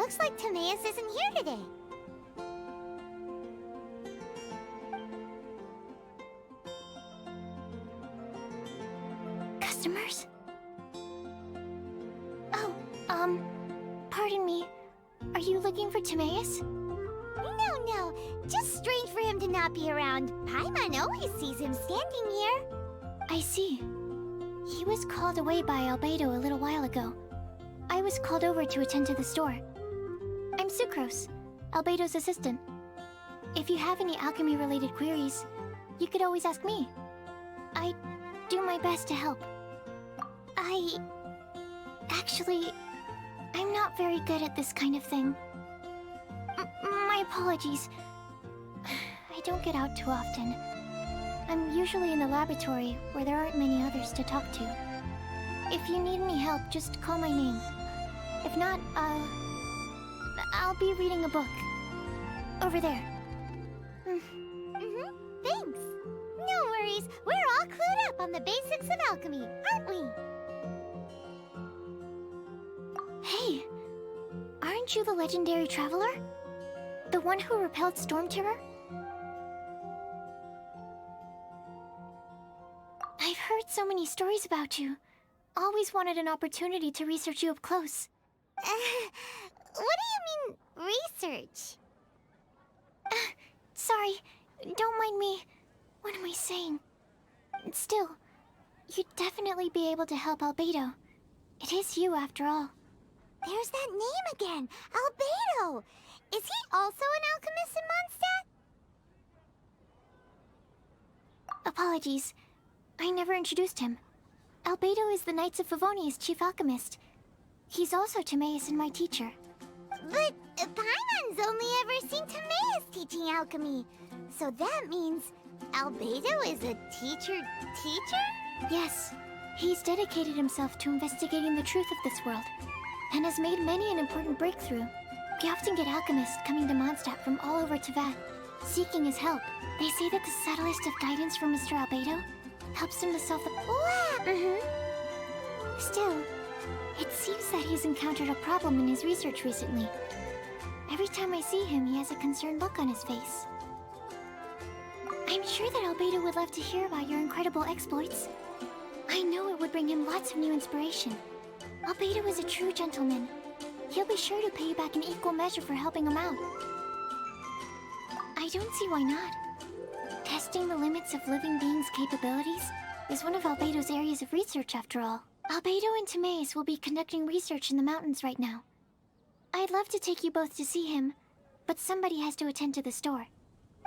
Looks like Timaeus isn't here today. Customers? Oh, pardon me. Are you looking for Timaeus? No. Just strange for him to not be around. Paimon always sees him standing here. I see. He was called away by Albedo a little while ago. I was called over to attend to the store. I'm Sucrose, Albedo's assistant. If you have any alchemy-related queries, you could always ask me. I do my best to help. Actually, I'm not very good at this kind of thing. My apologies. I don't get out too often. I'm usually in the laboratory, where there aren't many others to talk to. If you need any help, just call my name. If not, I'll be reading a book. Over there. Thanks. No worries. We're all clued up on the basics of alchemy, aren't we? Hey, aren't you the legendary traveler? The one who repelled Storm Terror? I've heard so many stories about you. Always wanted an opportunity to research you up close. What do you mean, research? Sorry, don't mind me. What am I saying? Still, you'd definitely be able to help Albedo. It is you, after all. There's that name again, Albedo! Is he also an alchemist in Mondstadt? Apologies. I never introduced him. Albedo is the Knights of Favonia's chief alchemist. He's also Timaeus and my teacher. But Paimon's only ever seen Timaeus teaching alchemy. So that means Albedo is a teacher? Yes. He's dedicated himself to investigating the truth of this world, and has made many an important breakthrough. We often get alchemists coming to Mondstadt from all over Teyvat, seeking his help. They say that the subtlest of guidance from Mr. Albedo helps him to solve the... Wow! Still, it seems that he's encountered a problem in his research recently. Every time I see him, he has a concerned look on his face. I'm sure that Albedo would love to hear about your incredible exploits. I know it would bring him lots of new inspiration. Albedo is a true gentleman. He'll be sure to pay you back in equal measure for helping him out. I don't see why not. Testing the limits of living beings' capabilities is one of Albedo's areas of research, after all. Albedo and Timaeus will be conducting research in the mountains right now. I'd love to take you both to see him, but somebody has to attend to the store.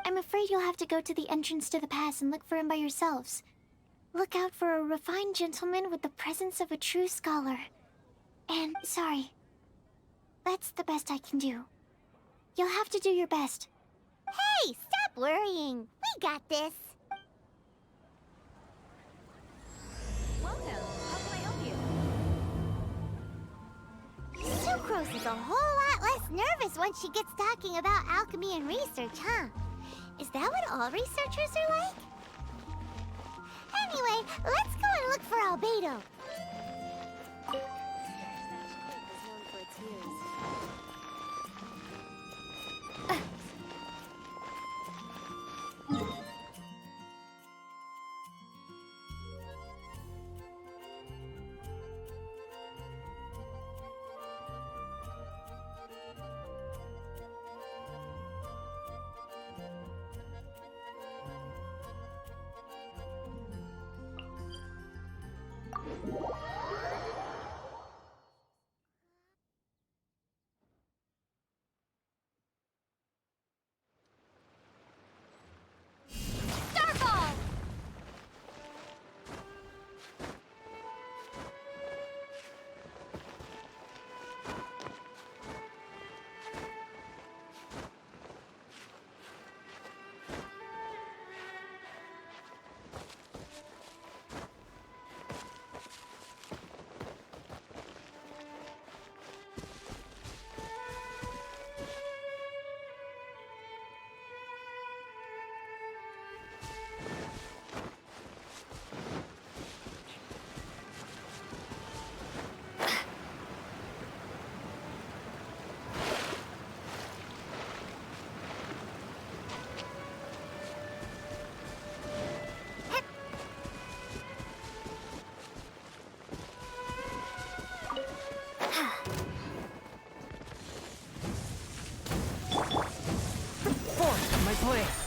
I'm afraid you'll have to go to the entrance to the pass and look for him by yourselves. Look out for a refined gentleman with the presence of a true scholar. And, sorry. That's the best I can do. You'll have to do your best. Hey, stop worrying. We got this. Welcome. How can I help you? Sucrose is a whole lot less nervous once she gets talking about alchemy and research, huh? Is that what all researchers are like? Anyway, let's go and look for Albedo. closely.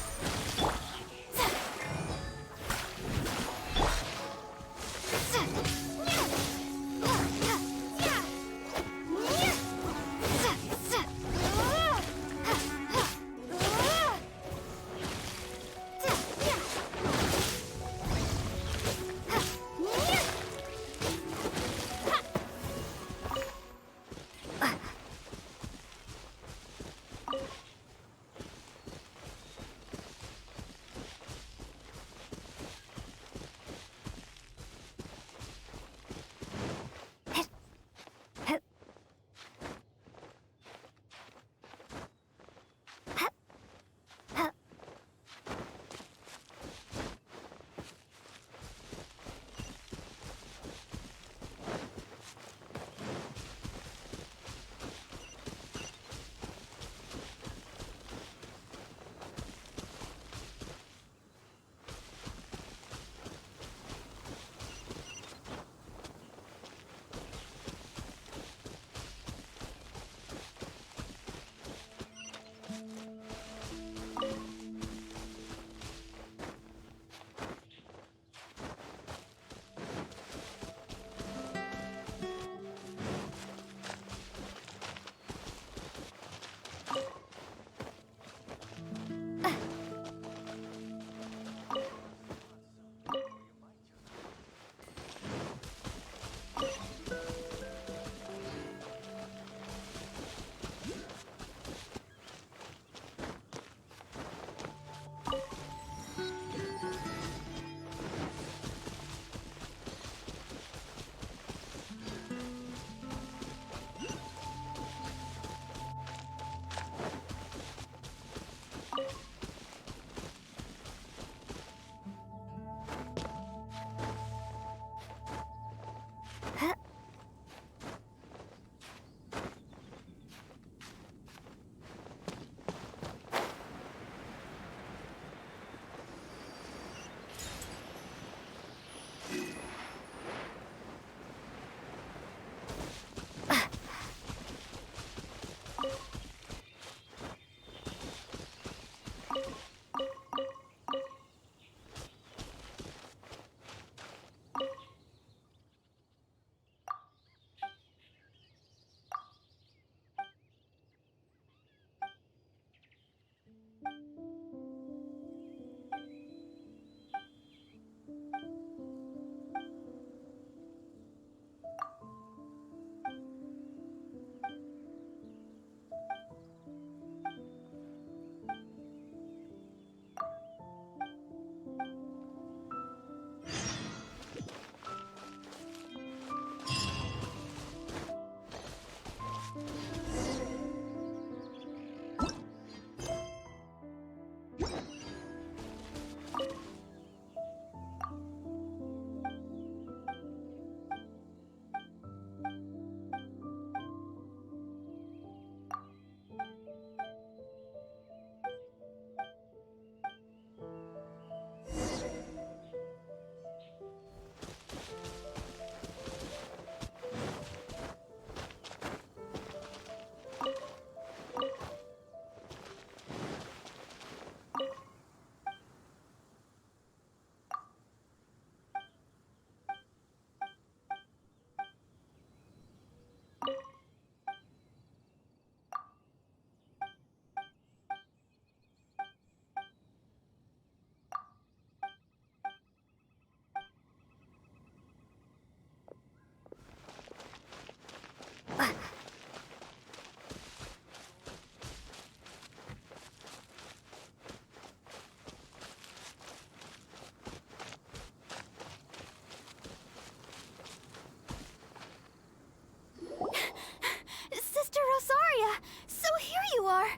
Sister Rosaria! So here you are!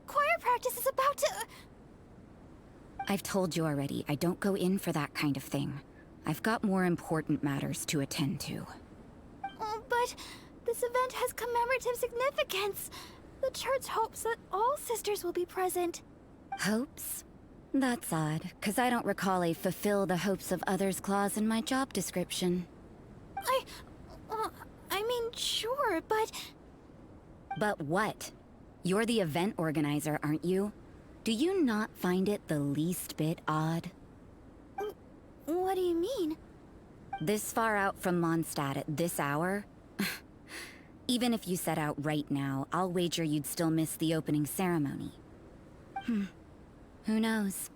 Choir practice is about to... I've told you already, I don't go in for that kind of thing. I've got more important matters to attend to. Oh, but this event has commemorative significance. The church hopes that all sisters will be present. Hopes? That's odd, because I don't recall a fulfill the hopes of others clause in my job description. I mean, sure, but... But what? You're the event organizer, aren't you? Do you not find it the least bit odd? What do you mean? This far out from Mondstadt at this hour? Even if you set out right now, I'll wager you'd still miss the opening ceremony. Who knows?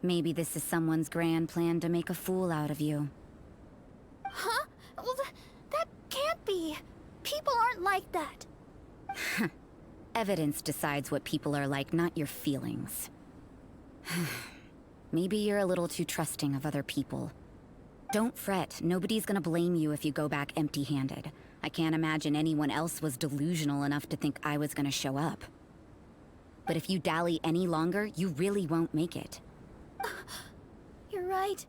Maybe this is someone's grand plan to make a fool out of you. Huh? Well, that can't be. People aren't like that. Evidence decides what people are like, not your feelings. Maybe you're a little too trusting of other people. Don't fret, nobody's gonna blame you if you go back empty-handed. I can't imagine anyone else was delusional enough to think I was gonna show up. But if you dally any longer, you really won't make it. You're right.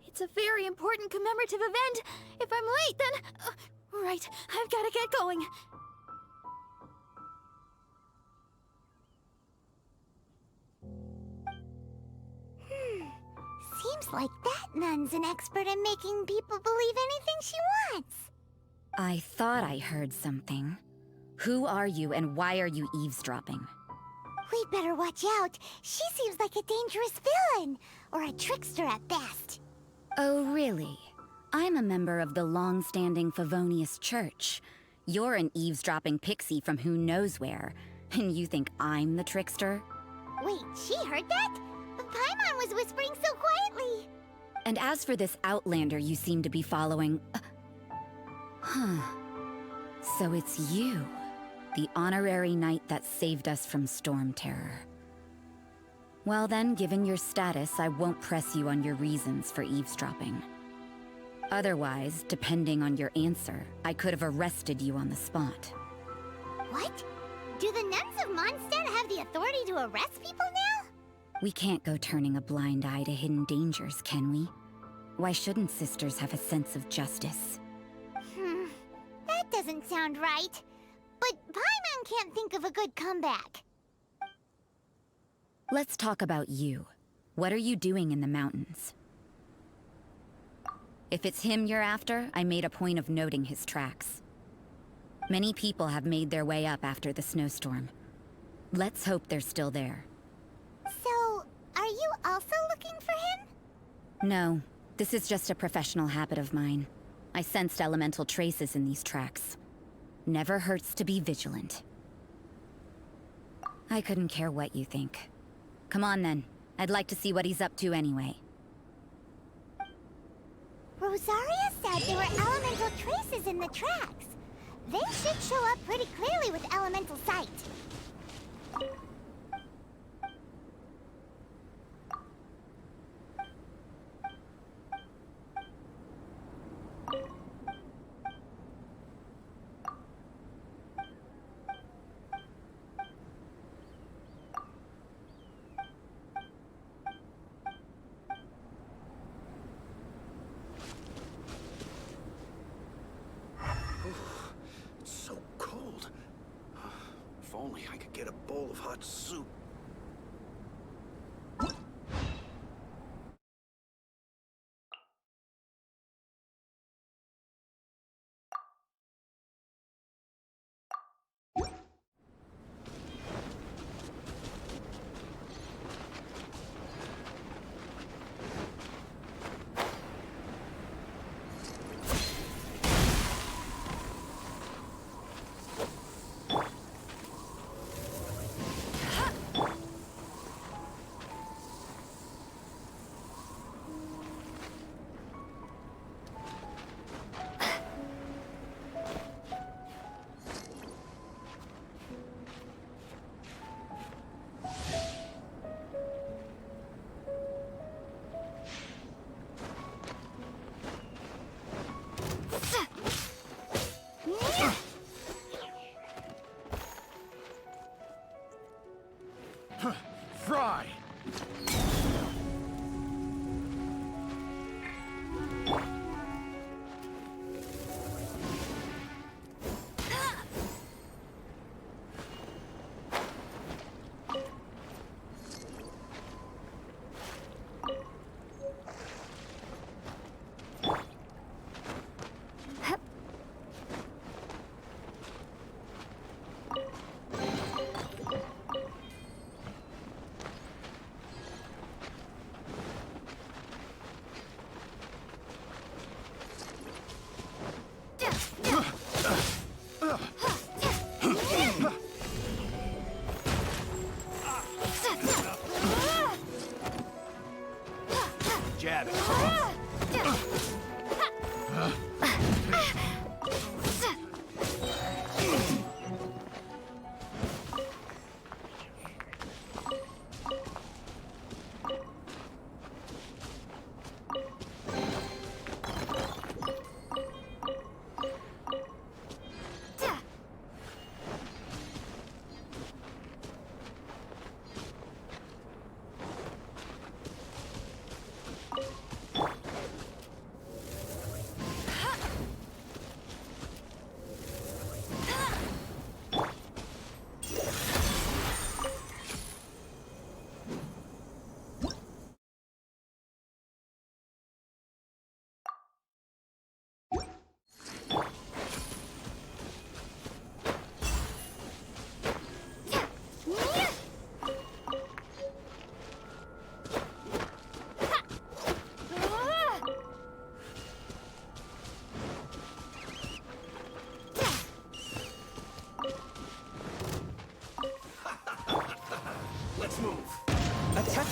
It's a very important commemorative event. If I'm late, then... right, I've gotta get going. Seems like that nun's an expert in making people believe anything she wants. I thought I heard something. Who are you and why are you eavesdropping? We'd better watch out. She seems like a dangerous villain, or a trickster at best. Oh, really? I'm a member of the long-standing Favonius Church. You're an eavesdropping pixie from who knows where, and you think I'm the trickster? Wait, she heard that? Paimon was whispering so quietly. And as for this outlander you seem to be following... So it's you, the honorary knight that saved us from storm terror. Well then, given your status, I won't press you on your reasons for eavesdropping. Otherwise, depending on your answer, I could have arrested you on the spot. What? Do the nuns of Mondstadt have the authority to arrest people now? We can't go turning a blind eye to hidden dangers, can we? Why shouldn't sisters have a sense of justice? That doesn't sound right. But Paimon can't think of a good comeback. Let's talk about you. What are you doing in the mountains? If it's him you're after, I made a point of noting his tracks. Many people have made their way up after the snowstorm. Let's hope they're still there. So, are you also looking for him? No, this is just a professional habit of mine. I sensed elemental traces in these tracks. Never hurts to be vigilant. I couldn't care what you think. Come on then. I'd like to see what he's up to anyway. Rosaria said there were elemental traces in the tracks. They should show up pretty clearly with elemental sight. So cold. If only I could get a bowl of hot soup.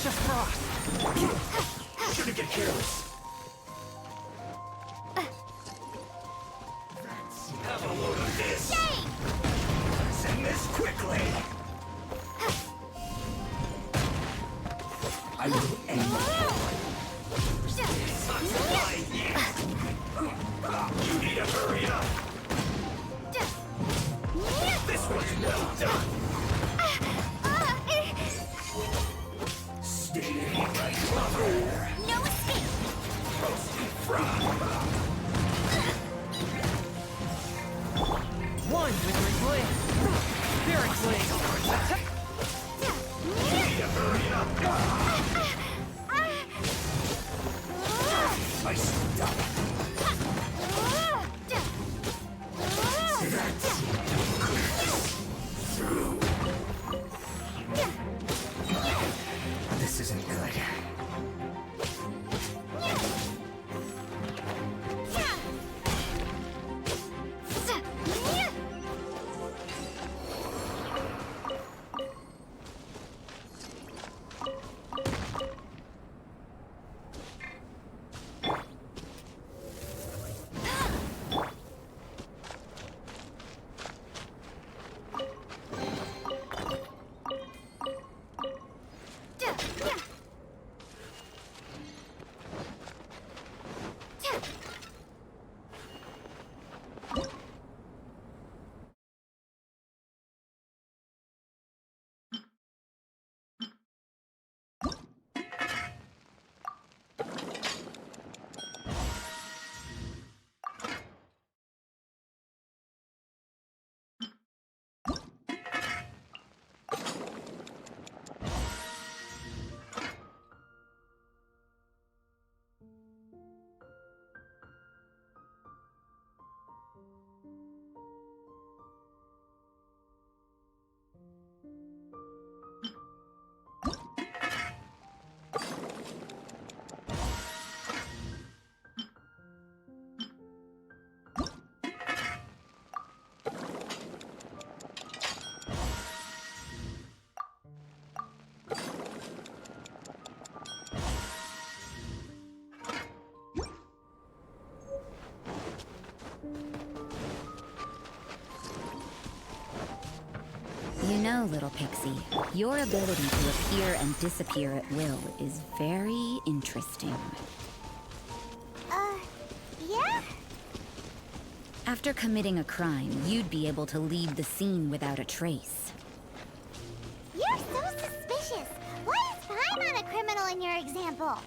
just frost. Shouldn't get careless. Have a load of this. Send this quickly. I will end you need to hurry up. This one's well done. Stay right there. No escape! Roasted frog. One with Ringling. Spirit Wing. You need to hurry up. I stop. Through. This isn't good. You know, little pixie, your ability to appear and disappear at will is very interesting. Yeah? After committing a crime, you'd be able to leave the scene without a trace. You're so suspicious. Why is Paimon a criminal in your example?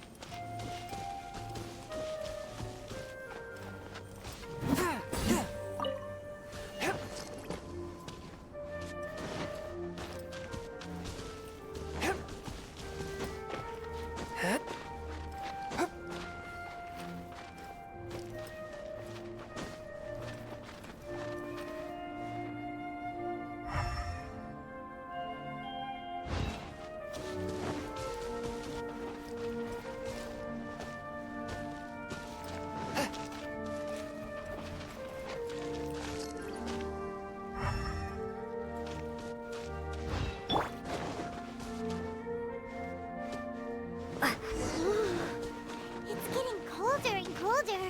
It's getting colder and colder.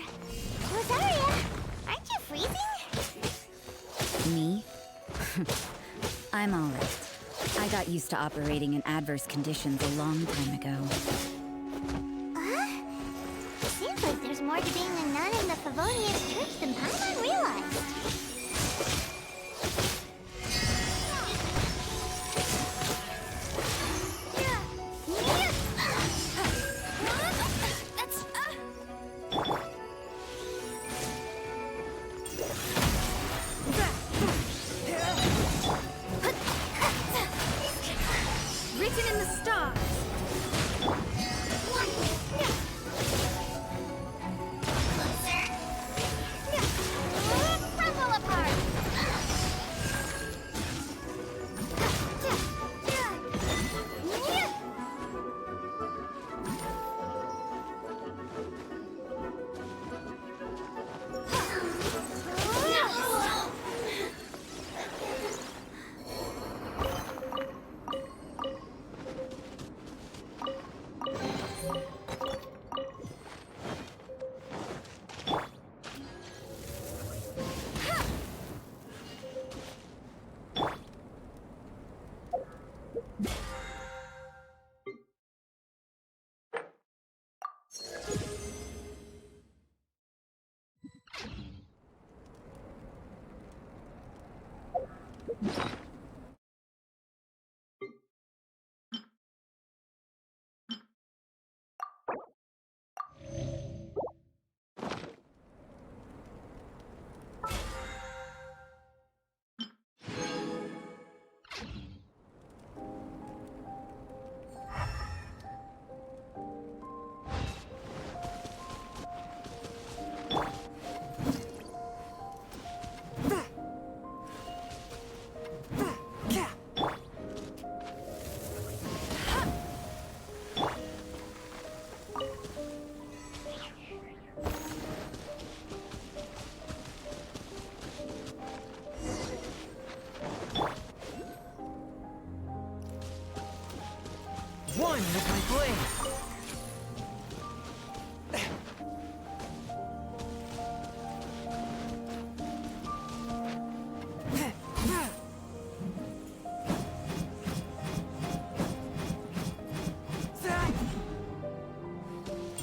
Rosaria, aren't you freezing? Me? I'm alright. I got used to operating in adverse conditions a long time ago. Seems like there's more to being a nun in the Favonian church than Paimon realized. Written in the stars. Crumble apart! One with my blade.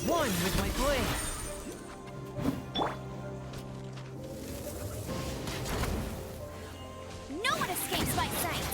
One with my blade. No one escapes my sight.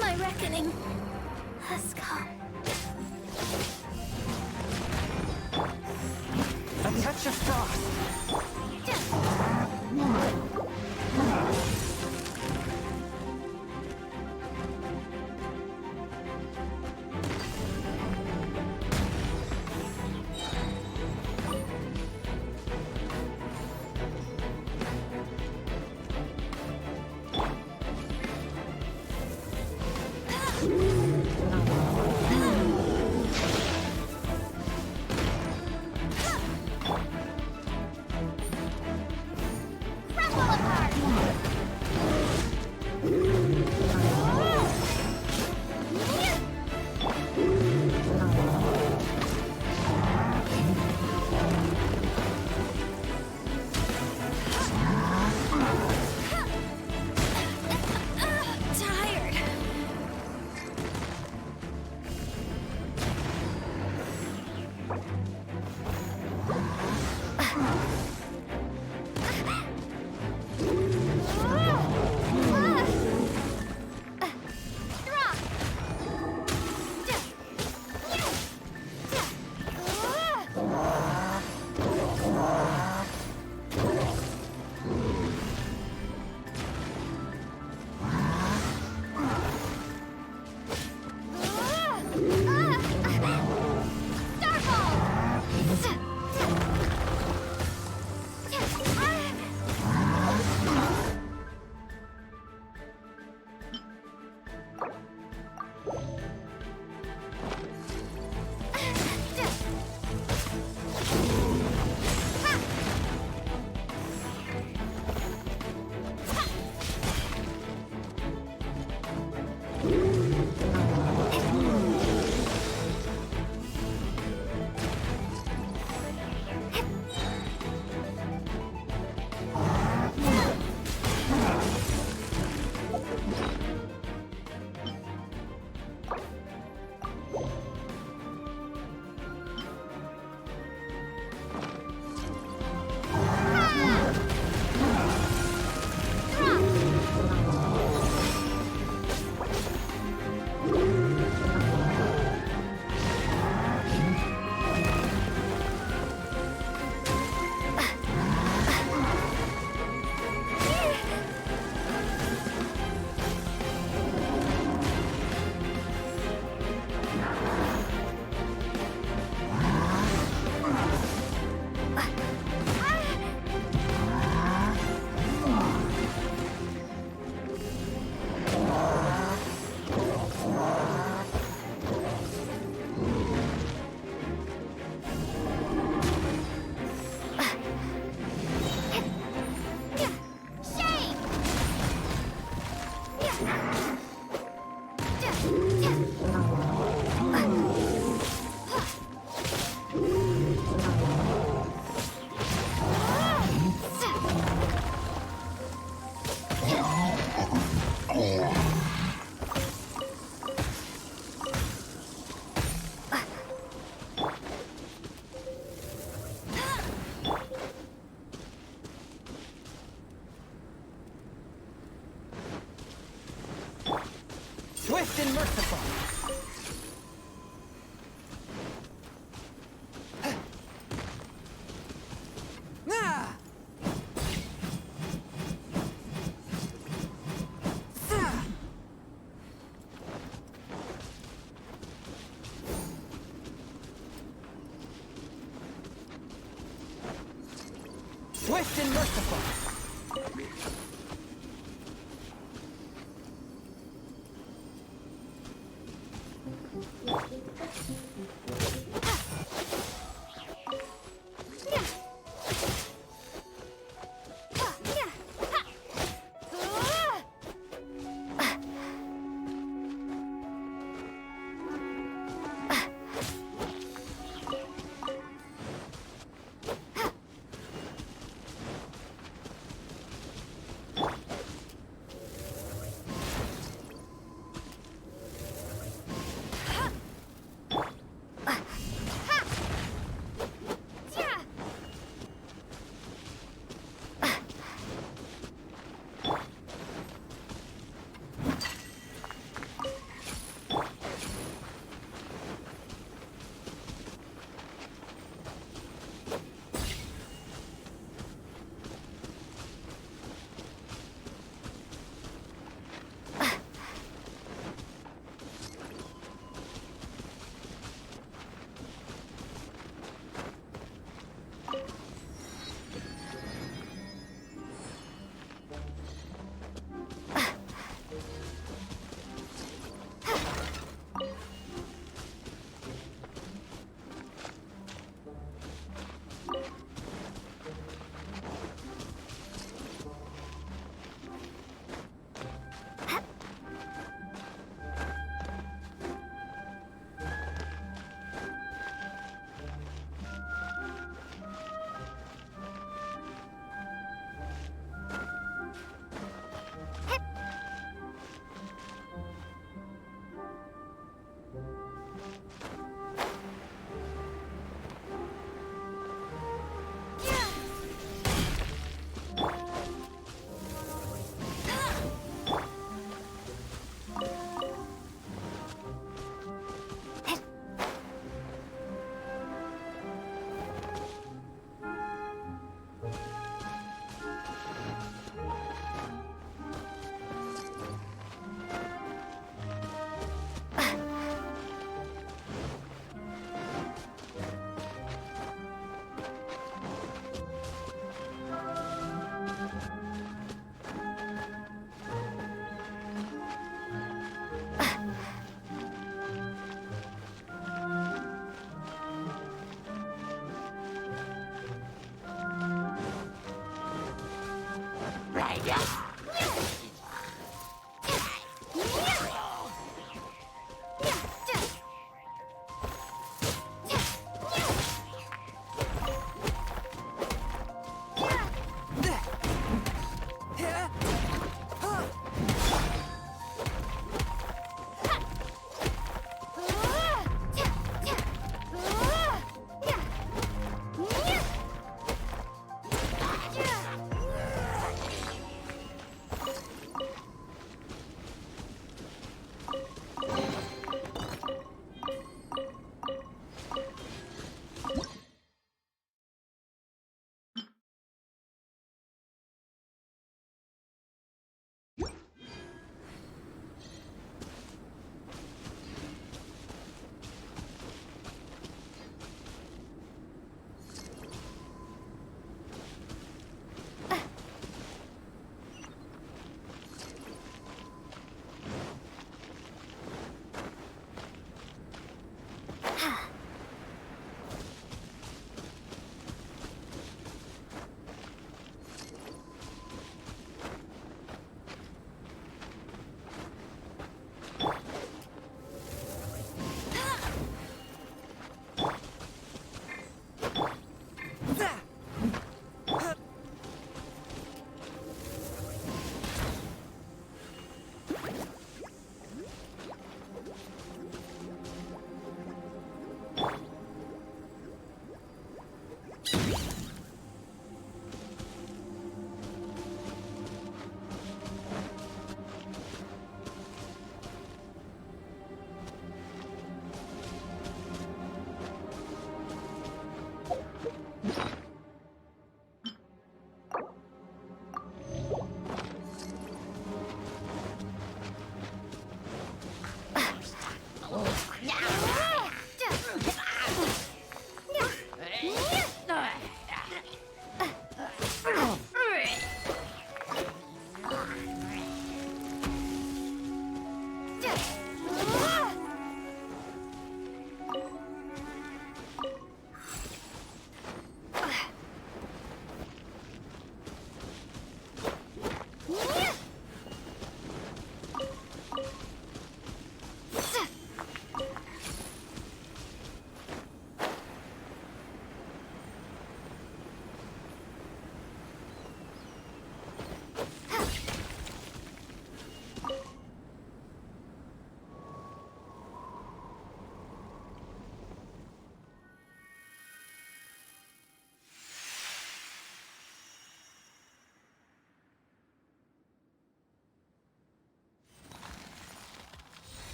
My reckoning has come. A touch of frost. and merciful. Swift and merciful.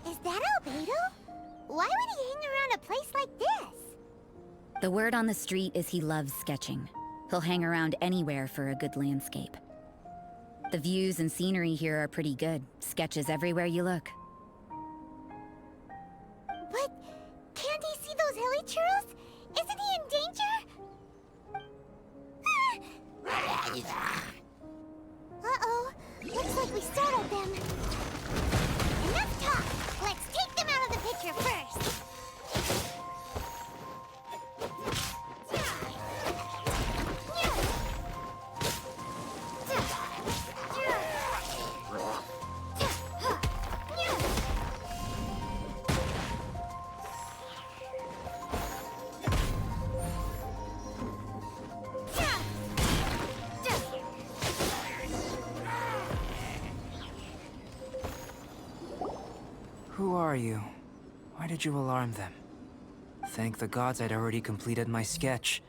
Is that Albedo? Why would he hang around a place like this? The word on the street is he loves sketching. He'll hang around anywhere for a good landscape. The views and scenery here are pretty good. Sketches everywhere you look. But can't he see those hilly churls? Isn't he in danger? Uh-oh. Looks like we startled them. Enough talk. Let's take them out of the picture first. Who are you? Why did you alarm them? Thank the gods I'd already completed my sketch.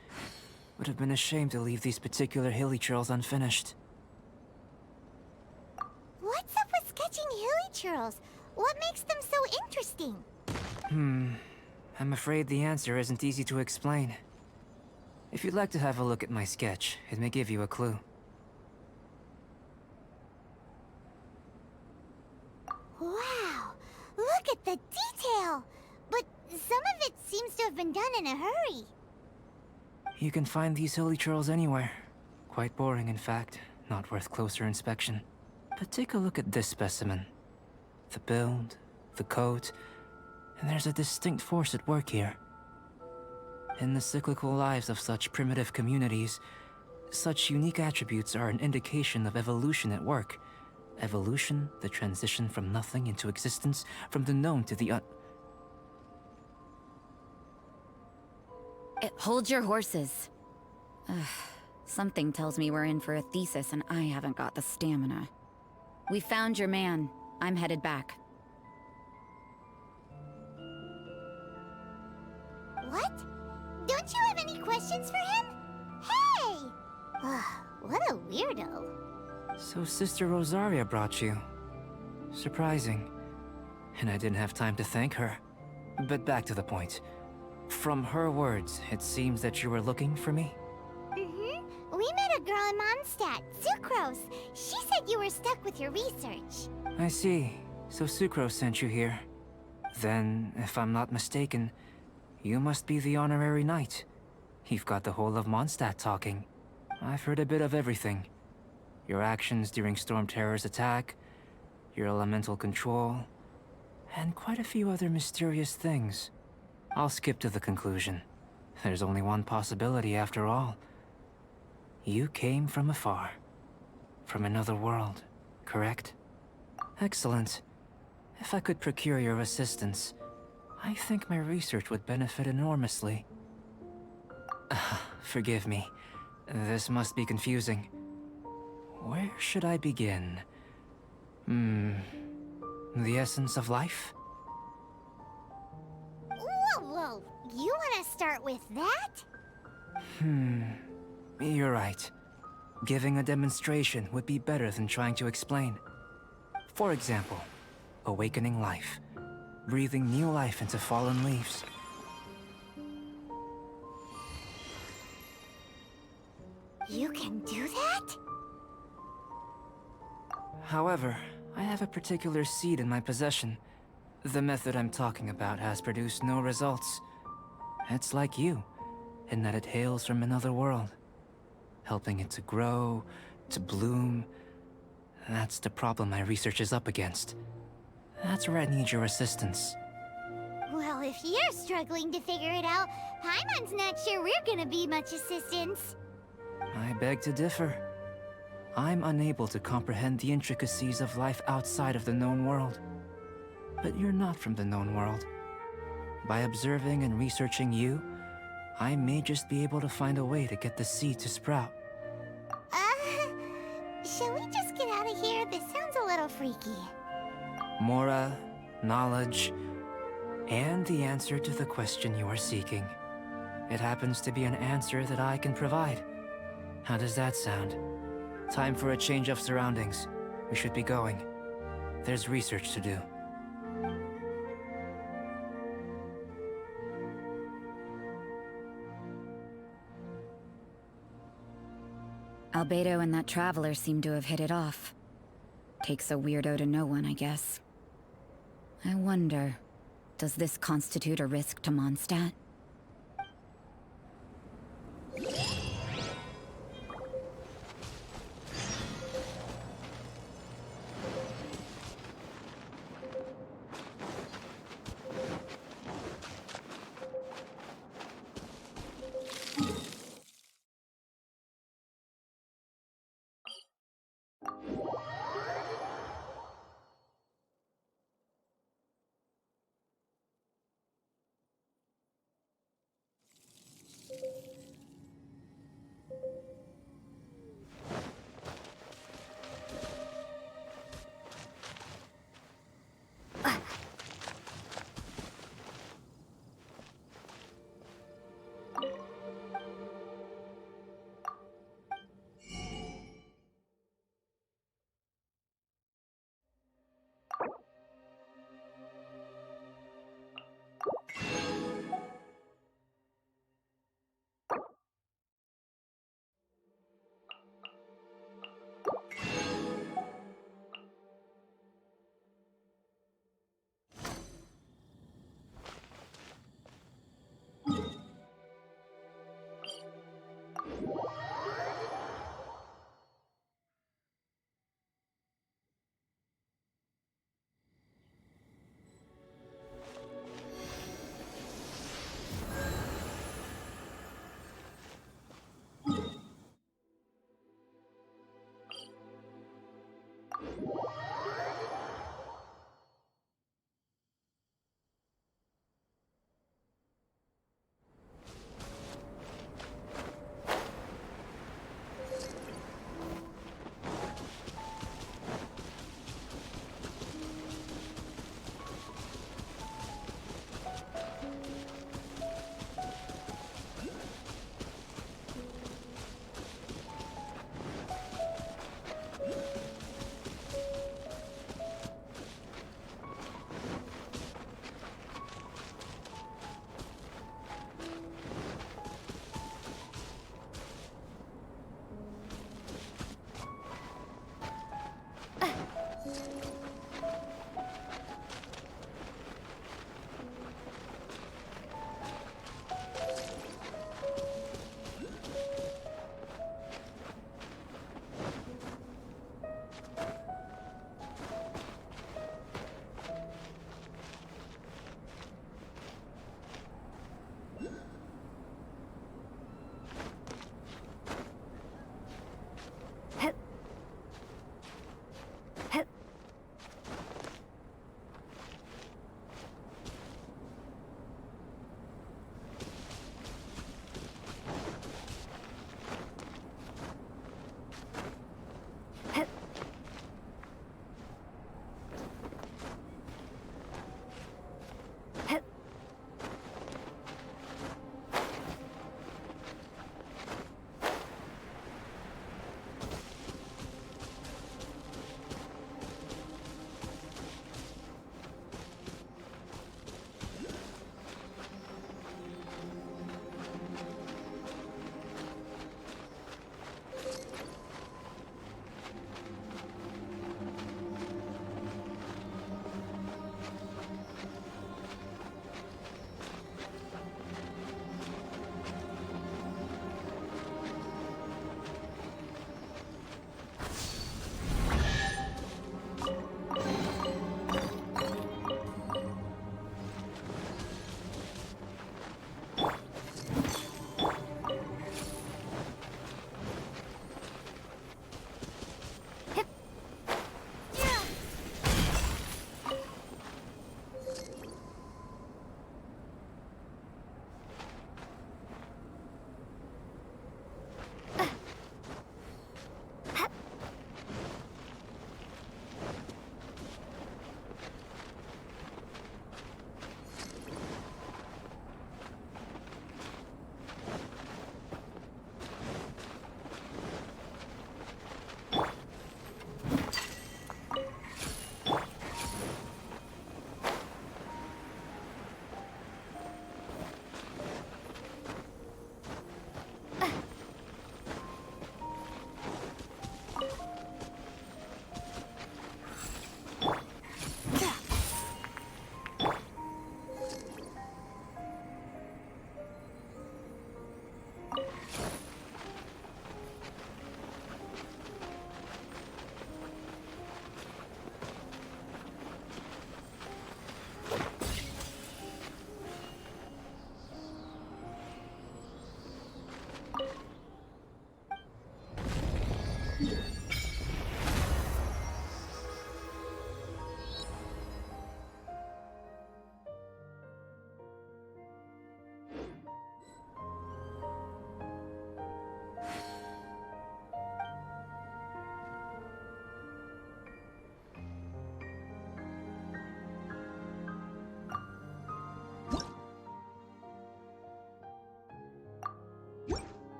Would have been a shame to leave these particular hilly trails unfinished. What's up with sketching hilly churls? What makes them so interesting? I'm afraid the answer isn't easy to explain. If you'd like to have a look at my sketch, it may give you a clue. Wow! Look at the detail! But some of it seems to have been done in a hurry. You can find these hilly trails anywhere. Quite boring, in fact. Not worth closer inspection. But take a look at this specimen. The build, the coat, and there's a distinct force at work here. In the cyclical lives of such primitive communities, such unique attributes are an indication of evolution at work. Evolution, the transition from nothing into existence, from the known to the Hold your horses. Ugh, something tells me we're in for a thesis and I haven't got the stamina. We found your man. I'm headed back. What? Don't you have any questions for him? Hey! What a weirdo. So Sister Rosaria brought you. Surprising. And I didn't have time to thank her. But back to the point. From her words, it seems that you were looking for me? Mm-hmm. We met a girl in Mondstadt, Sucrose. She said you were stuck with your research. I see. So Sucrose sent you here. Then, if I'm not mistaken, you must be the honorary knight. You've got the whole of Mondstadt talking. I've heard a bit of everything. Your actions during Storm Terror's attack, your elemental control, and quite a few other mysterious things. I'll skip to the conclusion. There's only one possibility after all. You came from afar. From another world, correct? Excellent. If I could procure your assistance, I think my research would benefit enormously. Forgive me. This must be confusing. Where should I begin? The essence of life? Whoa! You want to start with that? You're right. Giving a demonstration would be better than trying to explain. For example, awakening life. Breathing new life into fallen leaves. You can do that? However, I have a particular seed in my possession. The method I'm talking about has produced no results. It's like you, in that it hails from another world. Helping it to grow, to bloom. That's the problem my research is up against. That's where I need your assistance. Well, if you're struggling to figure it out, Paimon's not sure we're gonna be much assistance. I beg to differ. I'm unable to comprehend the intricacies of life outside of the known world. But you're not from the known world. By observing and researching you, I may just be able to find a way to get the seed to sprout. Shall we just get out of here? This sounds a little freaky. Mora, knowledge, and the answer to the question you are seeking. It happens to be an answer that I can provide. How does that sound? Time for a change of surroundings. We should be going. There's research to do. Albedo and that traveler seem to have hit it off. Takes a weirdo to know one, I guess. I wonder, does this constitute a risk to Mondstadt?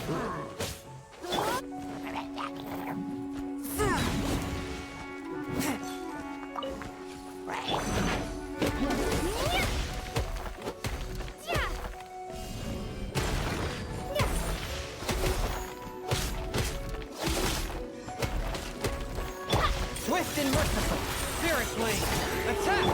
Swift and merciful. Spirit blade. Attack!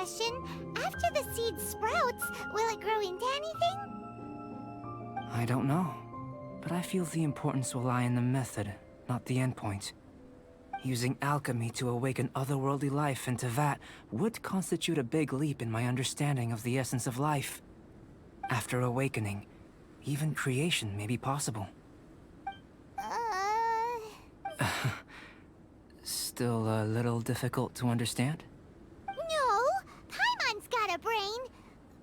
question. After the seed sprouts, will it grow into anything? I don't know, but I feel the importance will lie in the method, not the endpoint. Using alchemy to awaken otherworldly life in Teyvat would constitute a big leap in my understanding of the essence of life. After awakening, even creation may be possible. Still a little difficult to understand? No, Paimon's got a brain.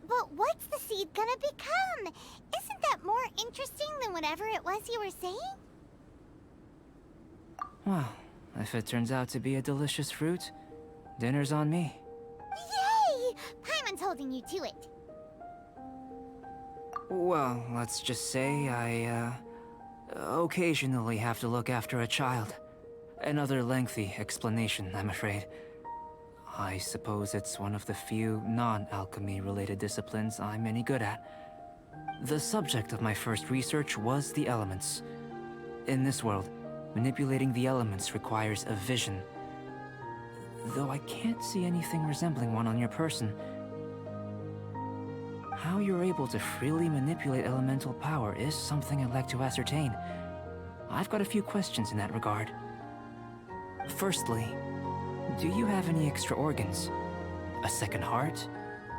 But what's the seed gonna become? Isn't that more interesting than whatever it was you were saying? Well, if it turns out to be a delicious fruit, dinner's on me. Yay! Paimon's holding you to it. Well, let's just say I, occasionally have to look after a child. Another lengthy explanation, I'm afraid. I suppose it's one of the few non-alchemy related disciplines I'm any good at. The subject of my first research was the elements. In this world, manipulating the elements requires a vision. Though I can't see anything resembling one on your person. How you're able to freely manipulate elemental power is something I'd like to ascertain. I've got a few questions in that regard. Firstly, do you have any extra organs? A second heart?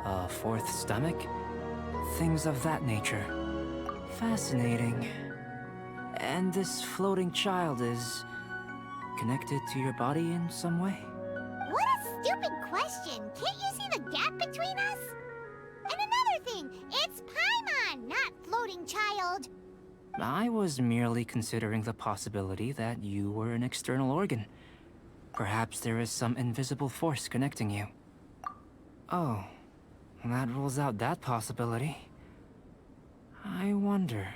A fourth stomach? Things of that nature. Fascinating. And this floating child is connected to your body in some way? What a stupid question! Can't you see the gap between us? And another thing, it's Paimon, not floating child. I was merely considering the possibility that you were an external organ. Perhaps there is some invisible force connecting you. Oh, that rules out that possibility. I wonder,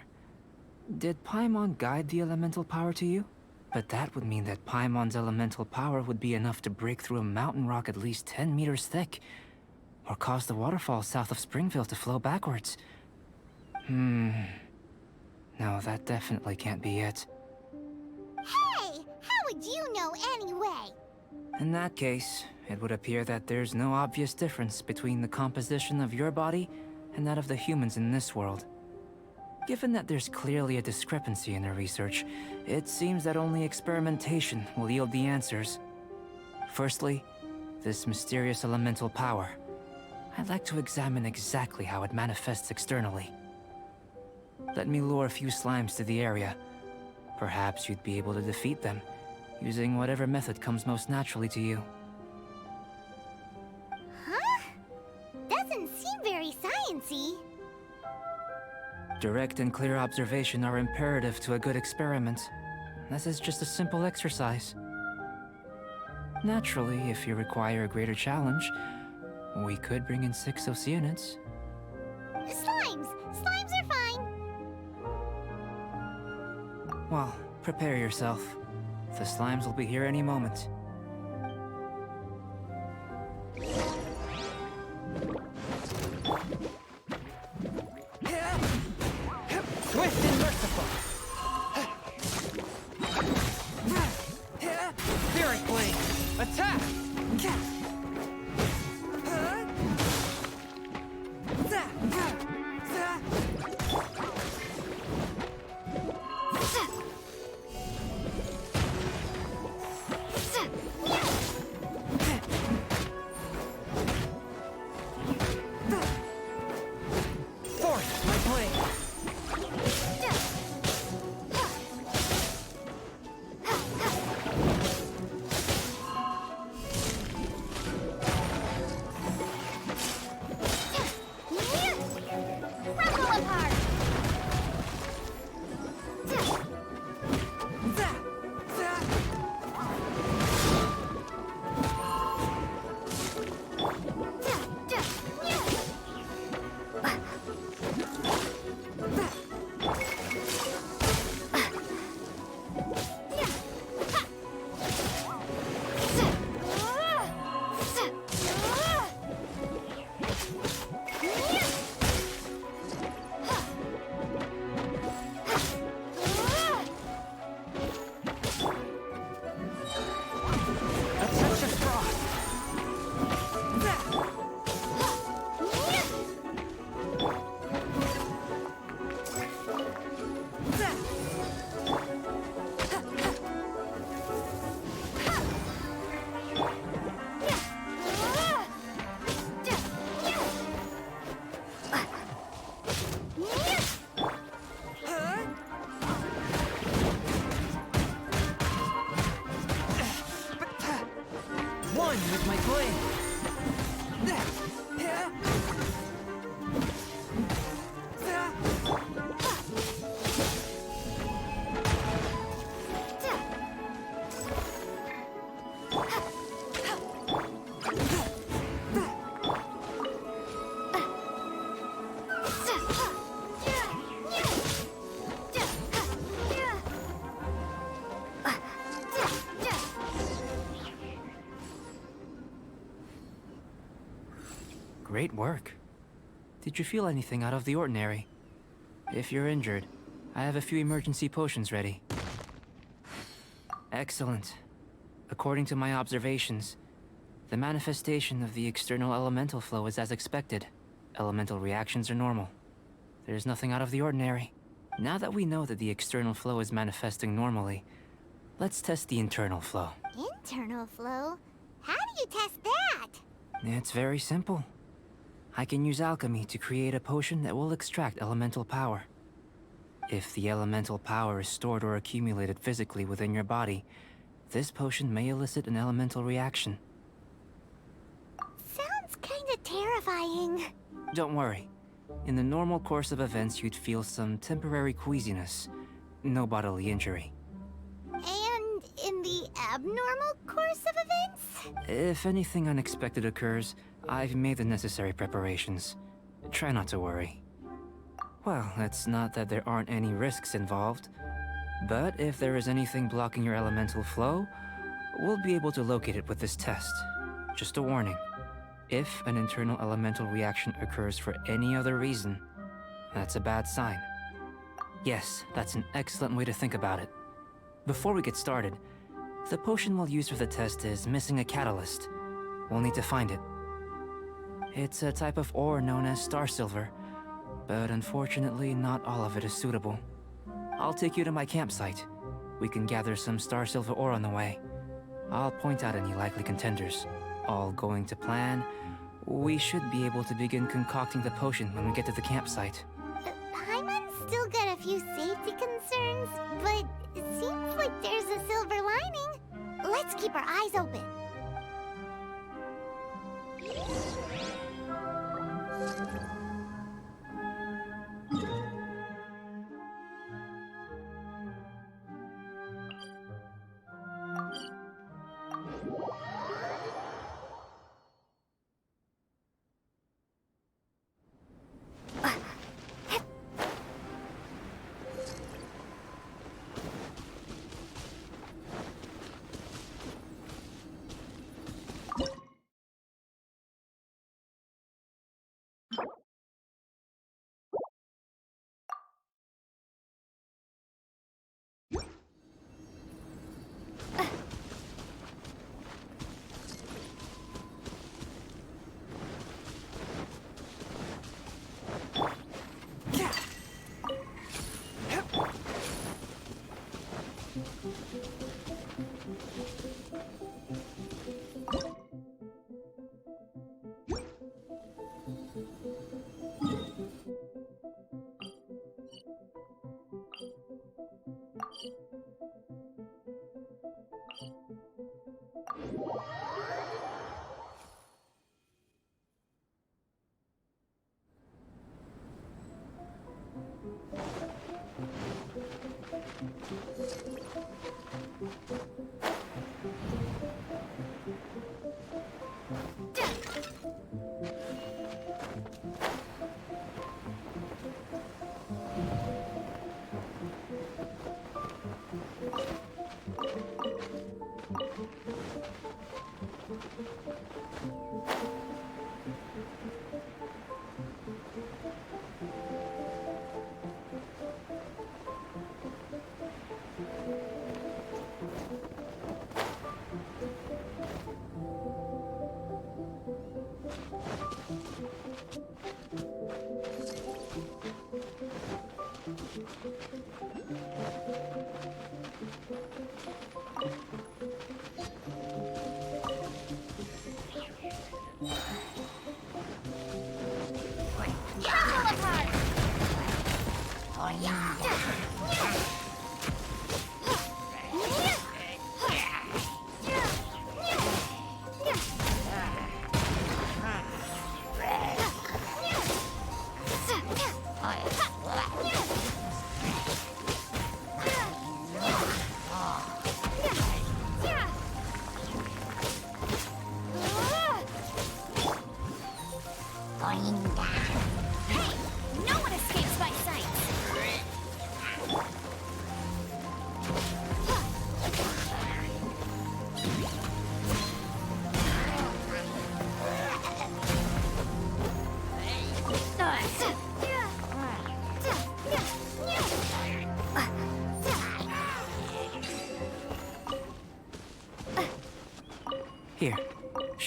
did Paimon guide the elemental power to you? But that would mean that Paimon's elemental power would be enough to break through a mountain rock at least 10 meters thick, or cause the waterfall south of Springville to flow backwards. No, that definitely can't be it. Hey, how would you know anyway? In that case, it would appear that there's no obvious difference between the composition of your body and that of the humans in this world. Given that there's clearly a discrepancy in the research, it seems that only experimentation will yield the answers. Firstly, this mysterious elemental power. I'd like to examine exactly how it manifests externally. Let me lure a few slimes to the area. Perhaps you'd be able to defeat them, using whatever method comes most naturally to you. Huh? Doesn't seem very sciencey. Direct and clear observation are imperative to a good experiment. This is just a simple exercise. Naturally, if you require a greater challenge, we could bring in 6 Oceanids. Slimes! Slimes are fine! Well, prepare yourself. The slimes will be here any moment. Swift and merciful. Spirit blade. Attack. Force my blade. Rumble apart! Great work. Did you feel anything out of the ordinary? If you're injured, I have a few emergency potions ready. Excellent. According to my observations, the manifestation of the external elemental flow is as expected. Elemental reactions are normal. There's nothing out of the ordinary. Now that we know that the external flow is manifesting normally, let's test the internal flow. Internal flow? How do you test that? It's very simple. I can use alchemy to create a potion that will extract elemental power. If the elemental power is stored or accumulated physically within your body, this potion may elicit an elemental reaction. Sounds kinda terrifying. Don't worry. In the normal course of events, you'd feel some temporary queasiness. No bodily injury. And in the abnormal course of events? If anything unexpected occurs, I've made the necessary preparations. Try not to worry. Well, it's not that there aren't any risks involved. But if there is anything blocking your elemental flow, we'll be able to locate it with this test. Just a warning. If an internal elemental reaction occurs for any other reason, that's a bad sign. Yes, that's an excellent way to think about it. Before we get started, the potion we'll use for the test is missing a catalyst. We'll need to find it. It's a type of ore known as star silver, but unfortunately not all of it is suitable. I'll take you to my campsite. We can gather some star silver ore on the way. I'll point out any likely contenders. All going to plan, we should be able to begin concocting the potion when we get to the campsite. Paimon's still got a few safety concerns, but it seems like there's a silver lining. Let's keep our eyes open.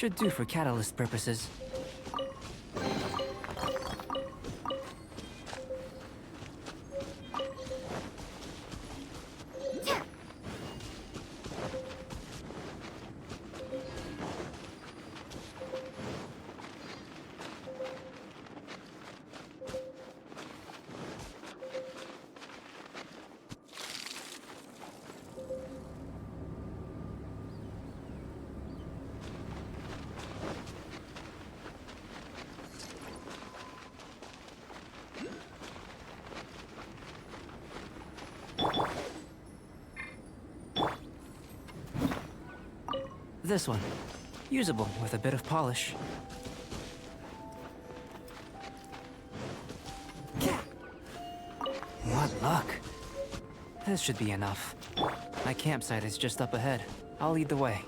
Should do for catalyst purposes. This one. Usable with a bit of polish. What luck. This should be enough. My campsite is just up ahead. I'll lead the way.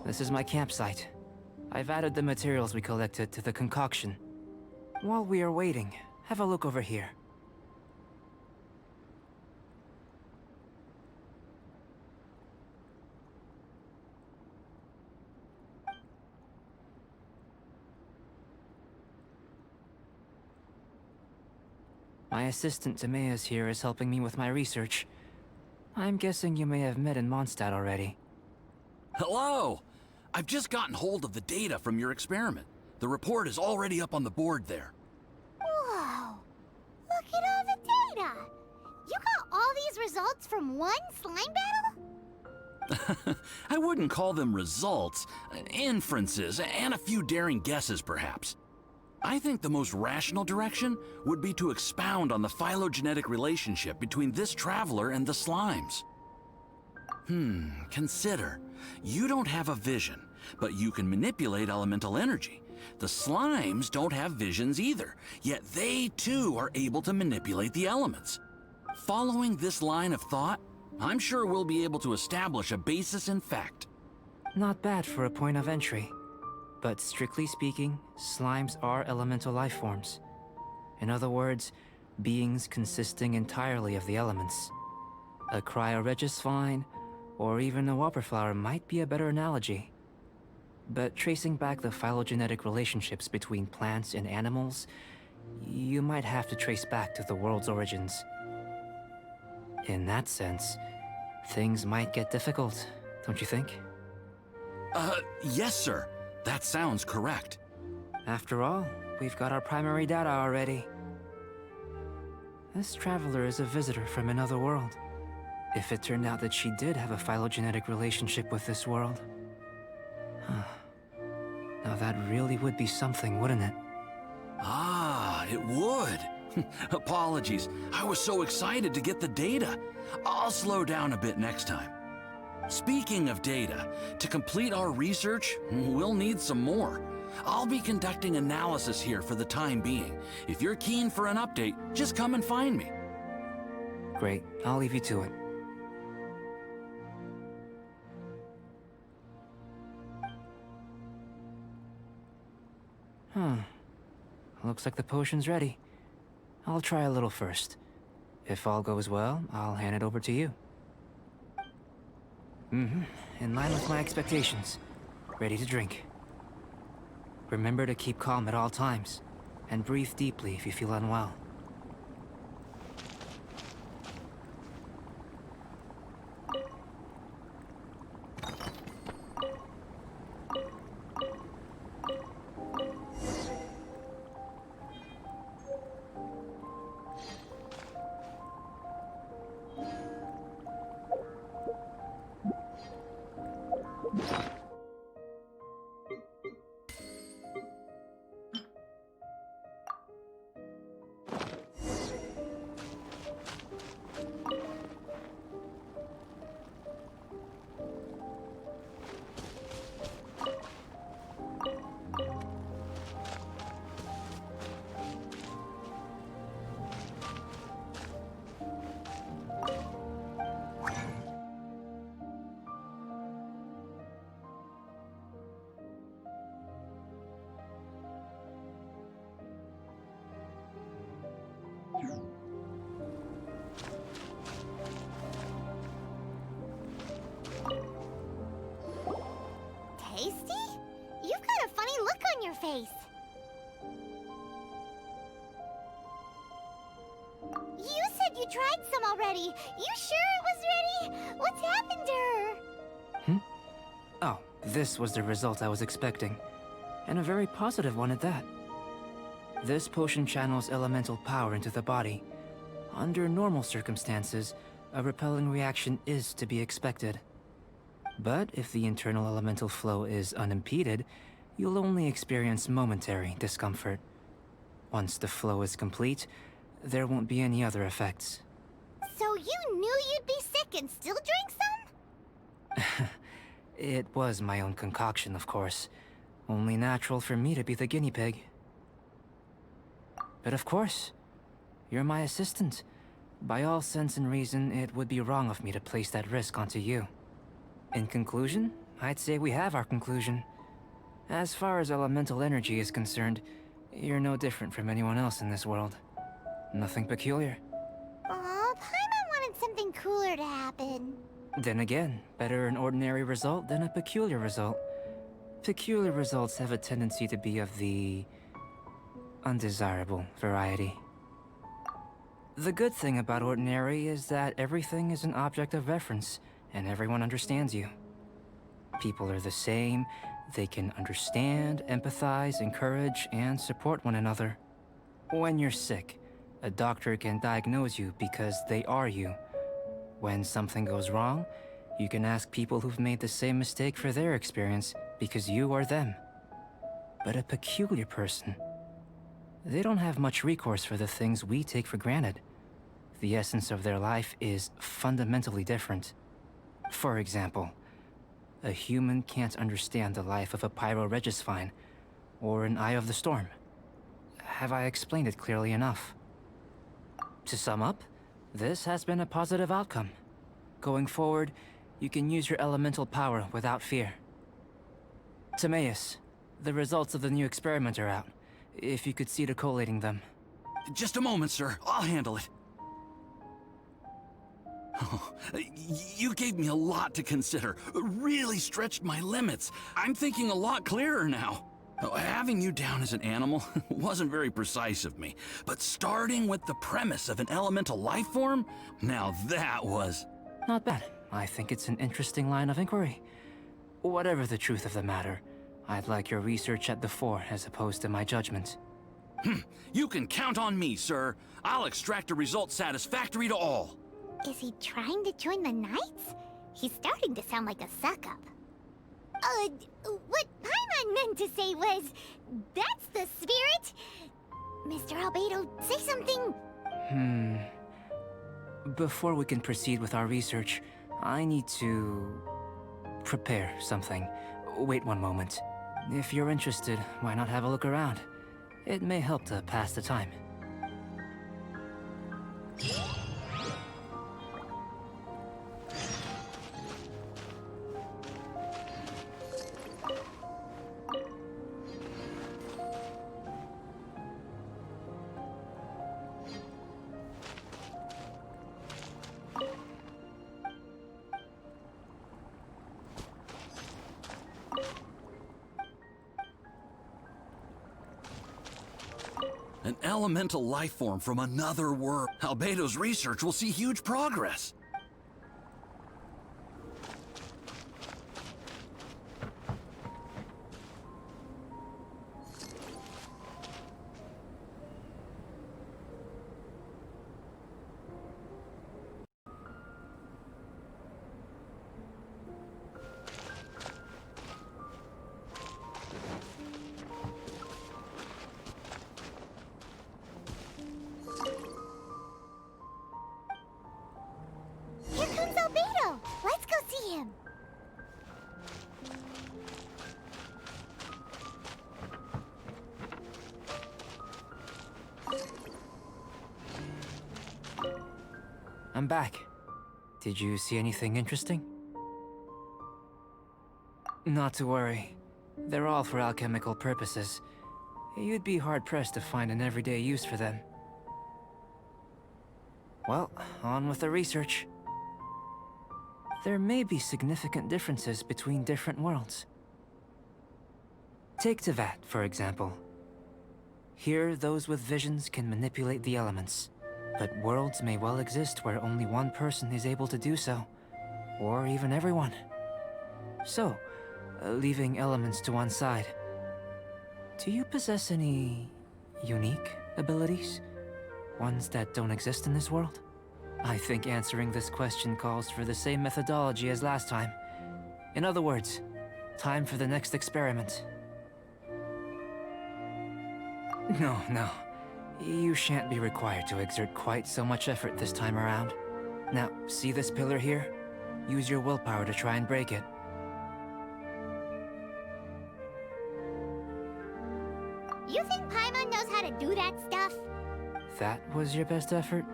This is my campsite. I've added the materials we collected to the concoction. While we are waiting, have a look over here. My assistant Timaeus here is helping me with my research. I'm guessing you may have met in Mondstadt already. Hello! I've just gotten hold of the data from your experiment. The report is already up on the board there. Whoa! Look at all the data! You got all these results from one slime battle? I wouldn't call them results, inferences, and a few daring guesses perhaps. I think the most rational direction would be to expound on the phylogenetic relationship between this traveler and the slimes. Consider. You don't have a vision, but you can manipulate elemental energy. The slimes don't have visions either, yet they too are able to manipulate the elements. Following this line of thought, I'm sure we'll be able to establish a basis in fact. Not bad for a point of entry. But strictly speaking, slimes are elemental life forms. In other words, beings consisting entirely of the elements. A cryoregis vine, or even a whopper flower might be a better analogy. But tracing back the phylogenetic relationships between plants and animals, you might have to trace back to the world's origins. In that sense, things might get difficult, don't you think? Yes, sir. That sounds correct. After all, we've got our primary data already. This traveler is a visitor from another world. If it turned out that she did have a phylogenetic relationship with this world. Now that really would be something, wouldn't it? Ah, it would. Apologies. I was so excited to get the data. I'll slow down a bit next time. Speaking of data, to complete our research, we'll need some more. I'll be conducting analysis here for the time being. If you're keen for an update, just come and find me. Great, I'll leave you to it. Looks like the potion's ready. I'll try a little first. If all goes well, I'll hand it over to you. In line with my expectations. Ready to drink. Remember to keep calm at all times, and breathe deeply if you feel unwell. Tasty? You've got a funny look on your face. You said you tried some already. You sure it was ready? What's happened to her? Oh, this was the result I was expecting. And a very positive one at that. This potion channels elemental power into the body. Under normal circumstances, a repelling reaction is to be expected. But if the internal elemental flow is unimpeded, you'll only experience momentary discomfort. Once the flow is complete, there won't be any other effects. So you knew you'd be sick and still drank some? It was my own concoction, of course. Only natural for me to be the guinea pig. But of course, you're my assistant. By all sense and reason, it would be wrong of me to place that risk onto you. In conclusion, I'd say we have our conclusion. As far as elemental energy is concerned, you're no different from anyone else in this world. Nothing peculiar. Aw, Paimon wanted something cooler to happen. Then again, better an ordinary result than a peculiar result. Peculiar results have a tendency to be of the undesirable variety. The good thing about ordinary is that everything is an object of reference, and everyone understands you. People are the same, they can understand, empathize, encourage, and support one another. When you're sick, a doctor can diagnose you because they are you. When something goes wrong, you can ask people who've made the same mistake for their experience because you are them. But a peculiar person, they don't have much recourse for the things we take for granted. The essence of their life is fundamentally different. For example, a human can't understand the life of a pyroregisvine or an eye of the storm. Have I explained it clearly enough? To sum up, this has been a positive outcome. Going forward, you can use your elemental power without fear. Timaeus, the results of the new experiment are out. If you could see to collating them. Just a moment, sir. I'll handle it. Oh, you gave me a lot to consider. Really stretched my limits. I'm thinking a lot clearer now. Having you down as an animal wasn't very precise of me, but starting with the premise of an elemental life form, now that was... Not bad. I think it's an interesting line of inquiry. Whatever the truth of the matter, I'd like your research at the fore as opposed to my judgment. You can count on me, sir. I'll extract a result satisfactory to all. Is he trying to join the Knights? He's starting to sound like a suck-up. What Paimon meant to say was, that's the spirit? Mr. Albedo, say something. Before we can proceed with our research, I need to prepare something. Wait one moment. If you're interested, why not have a look around? It may help to pass the time. An elemental life form from another world. Albedo's research will see huge progress. Here comes Albedo! Let's go see him! I'm back. Did you see anything interesting? Not to worry. They're all for alchemical purposes. You'd be hard-pressed to find an everyday use for them. Well, on with the research. There may be significant differences between different worlds. Take Teyvat, for example. Here, those with visions can manipulate the elements. But worlds may well exist where only one person is able to do so. Or even everyone. So, leaving elements to one side, do you possess any unique abilities? Ones that don't exist in this world? I think answering this question calls for the same methodology as last time. In other words, time for the next experiment. No. You shan't be required to exert quite so much effort this time around. Now, see this pillar here? Use your willpower to try and break it. You think Paimon knows how to do that stuff? That was your best effort?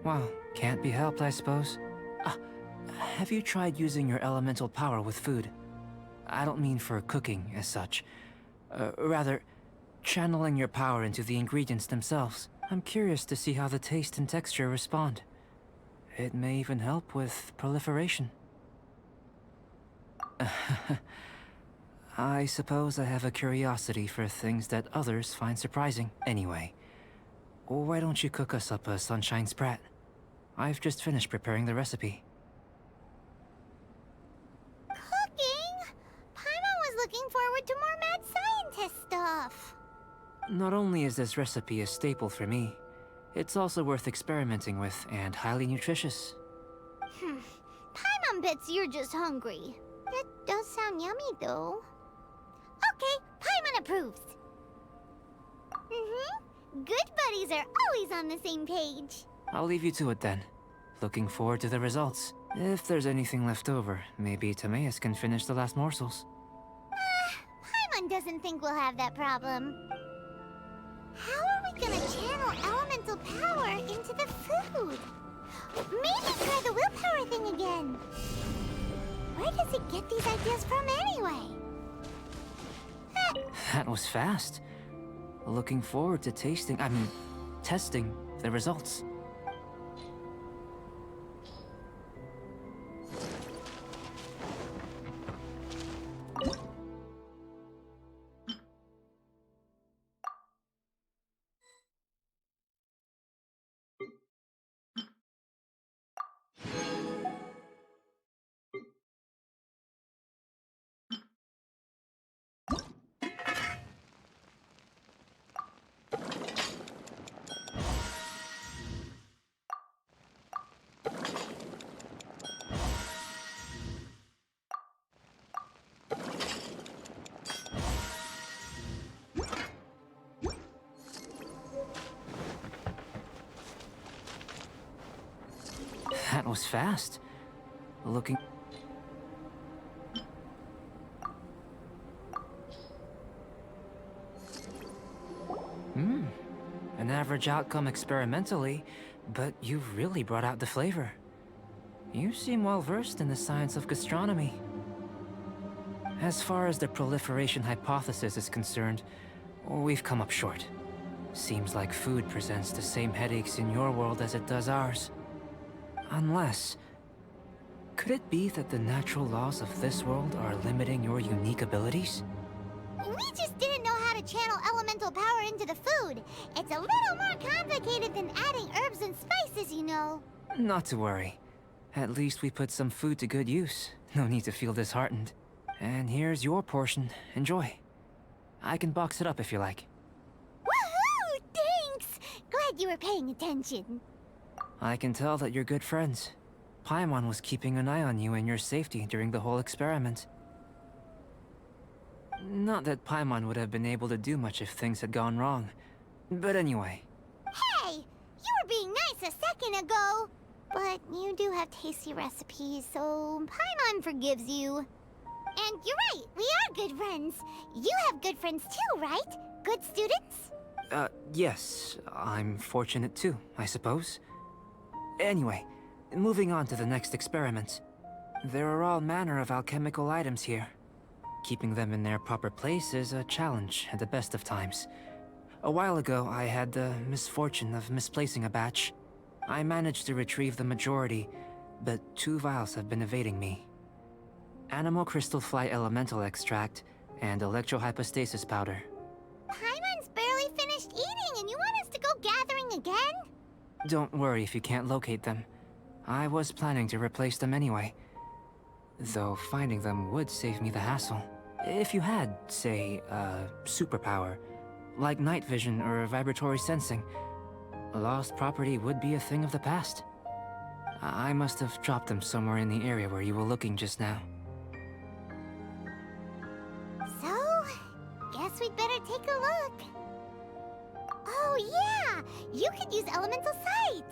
Well, can't be helped, I suppose. have you tried using your elemental power with food? I don't mean for cooking as such. Rather, channeling your power into the ingredients themselves. I'm curious to see how the taste and texture respond. It may even help with proliferation. I suppose I have a curiosity for things that others find surprising. Anyway, why don't you cook us up a sunshine sprat? I've just finished preparing the recipe. Cooking? Paimon was looking forward to more mad scientist stuff. Not only is this recipe a staple for me, it's also worth experimenting with and highly nutritious. Paimon bets you're just hungry. That does sound yummy, though. Okay, Paimon approves. Good buddies are always on the same page. I'll leave you to it then. Looking forward to the results. If there's anything left over, maybe Timaeus can finish the last morsels. Paimon doesn't think we'll have that problem. How are we gonna channel elemental power into the food? Maybe try the willpower thing again. Where does it get these ideas from anyway? That was fast. Looking forward to testing the results. That was fast. Looking... An average outcome experimentally, but you've really brought out the flavor. You seem well versed in the science of gastronomy. As far as the proliferation hypothesis is concerned, we've come up short. Seems like food presents the same headaches in your world as it does ours. Unless... could it be that the natural laws of this world are limiting your unique abilities? We just didn't know how to channel elemental power into the food. It's a little more complicated than adding herbs and spices, you know. Not to worry. At least we put some food to good use. No need to feel disheartened. And here's your portion. Enjoy. I can box it up if you like. Woohoo! Thanks! Glad you were paying attention. I can tell that you're good friends. Paimon was keeping an eye on you and your safety during the whole experiment. Not that Paimon would have been able to do much if things had gone wrong. But anyway. Hey! You were being nice a second ago! But you do have tasty recipes, so Paimon forgives you. And you're right, we are good friends. You have good friends too, right? Good students? Yes. I'm fortunate too, I suppose. Anyway, moving on to the next experiment. There are all manner of alchemical items here. Keeping them in their proper place is a challenge at the best of times. A while ago, I had the misfortune of misplacing a batch. I managed to retrieve the majority, but 2 vials have been evading me. Animal crystal fly elemental extract and electrohypostasis powder. Paimon's barely finished eating and you want us to go gathering again? Don't worry if you can't locate them. I was planning to replace them anyway. Though finding them would save me the hassle. If you had, say, a superpower, like night vision or vibratory sensing, lost property would be a thing of the past. I must have dropped them somewhere in the area where you were looking just now. So, guess we'd better take a look. Oh yeah! You could use elemental sight!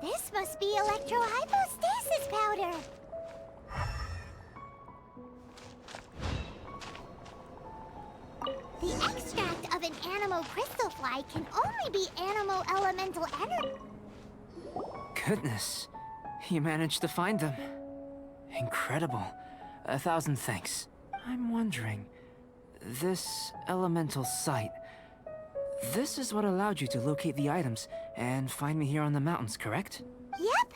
This must be electrohypostasis powder. The extract of an animal crystal fly can only be animal elemental energy. Goodness, you managed to find them. Incredible. 1,000 thanks. I'm wondering, this elemental sight, this is what allowed you to locate the items and find me here on the mountains, correct? Yep.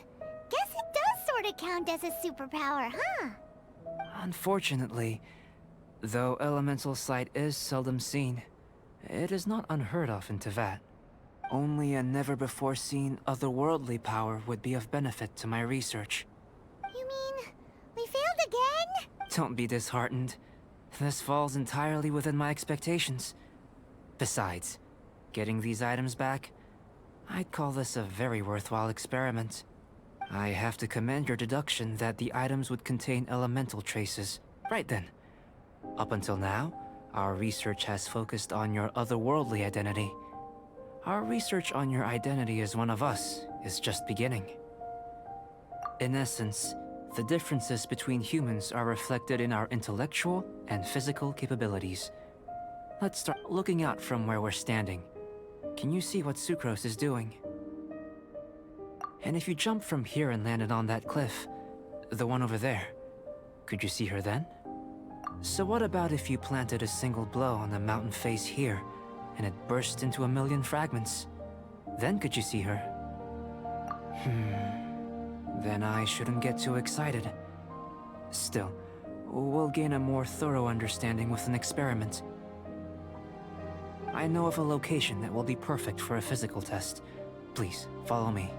Guess it does sort of count as a superpower, huh? Unfortunately, though elemental sight is seldom seen, it is not unheard of in Teyvat. Only a never-before-seen otherworldly power would be of benefit to my research. You mean we failed again? Don't be disheartened. This falls entirely within my expectations. Besides, getting these items back, I'd call this a very worthwhile experiment. I have to commend your deduction that the items would contain elemental traces. Right then. Up until now, our research has focused on your otherworldly identity. Our research on your identity as one of us is just beginning. In essence, the differences between humans are reflected in our intellectual and physical capabilities. Let's start looking out from where we're standing. Can you see what Sucrose is doing? And if you jump from here and landed on that cliff, the one over there, could you see her then? So what about if you planted a single blow on the mountain face here, and it burst into 1,000,000 fragments? Then could you see her? Then I shouldn't get too excited. Still, we'll gain a more thorough understanding with an experiment. I know of a location that will be perfect for a physical test. Please, follow me.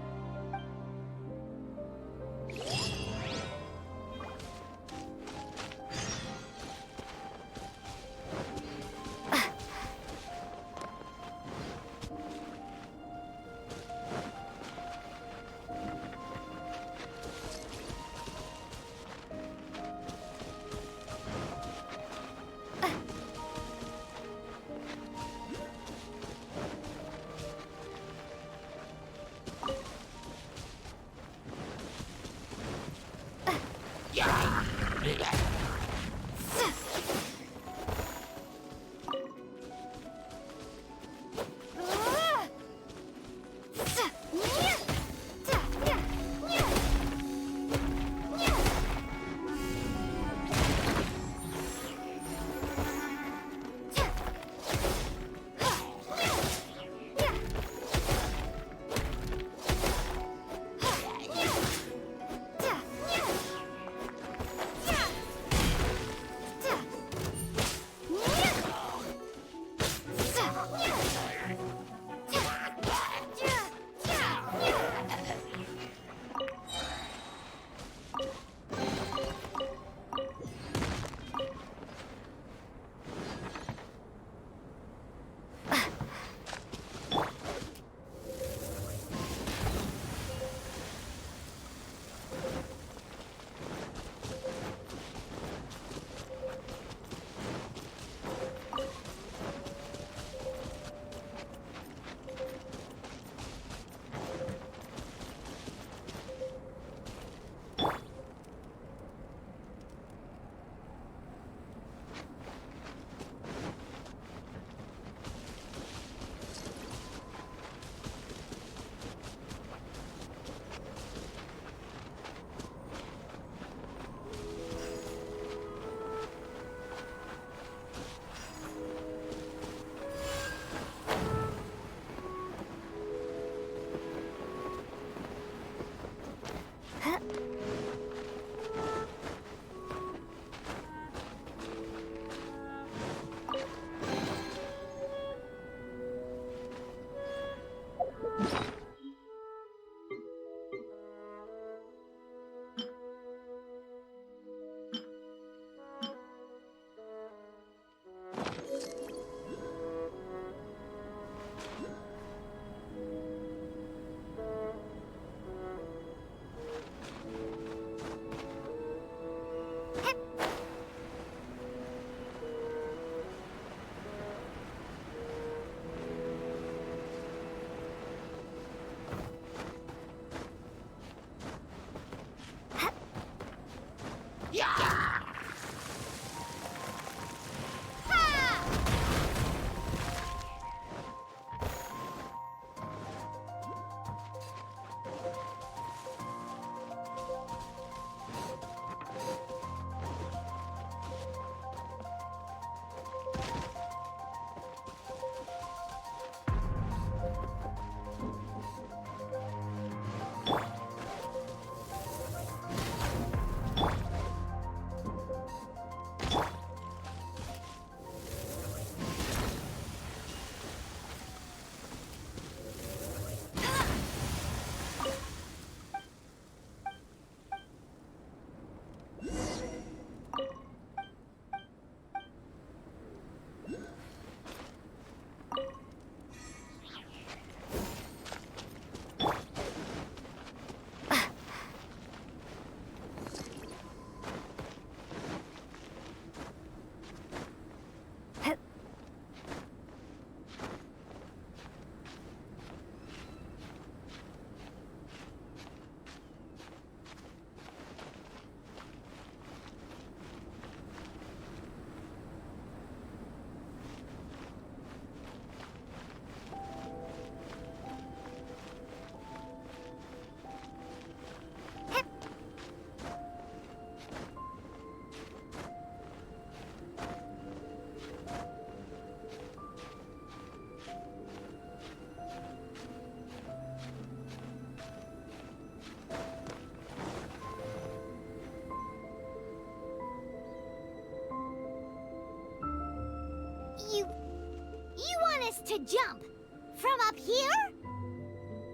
stop here?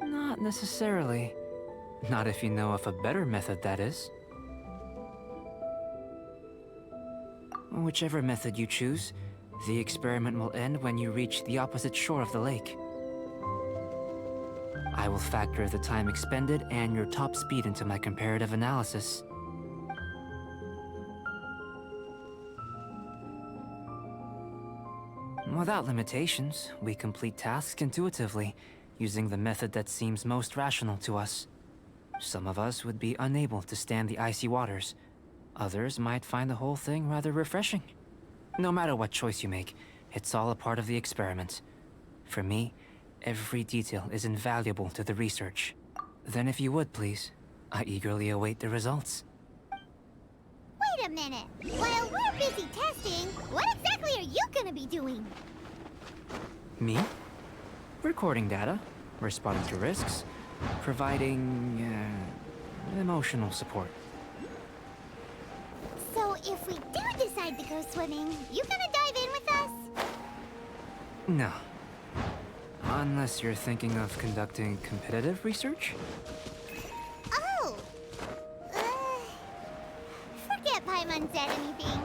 Not necessarily. Not if you know of a better method, that is. Whichever method you choose, the experiment will end when you reach the opposite shore of the lake. I will factor the time expended and your top speed into my comparative analysis. Without limitations, we complete tasks intuitively, using the method that seems most rational to us. Some of us would be unable to stand the icy waters. Others might find the whole thing rather refreshing. No matter what choice you make, it's all a part of the experiment. For me, every detail is invaluable to the research. Then if you would, please, I eagerly await the results. Wait a minute. While we're busy testing, what exactly are you gonna be doing? Me? Recording data, responding to risks, providing emotional support. So if we do decide to go swimming, you gonna dive in with us? No. Unless you're thinking of conducting competitive research? Oh! Forget Paimon said anything.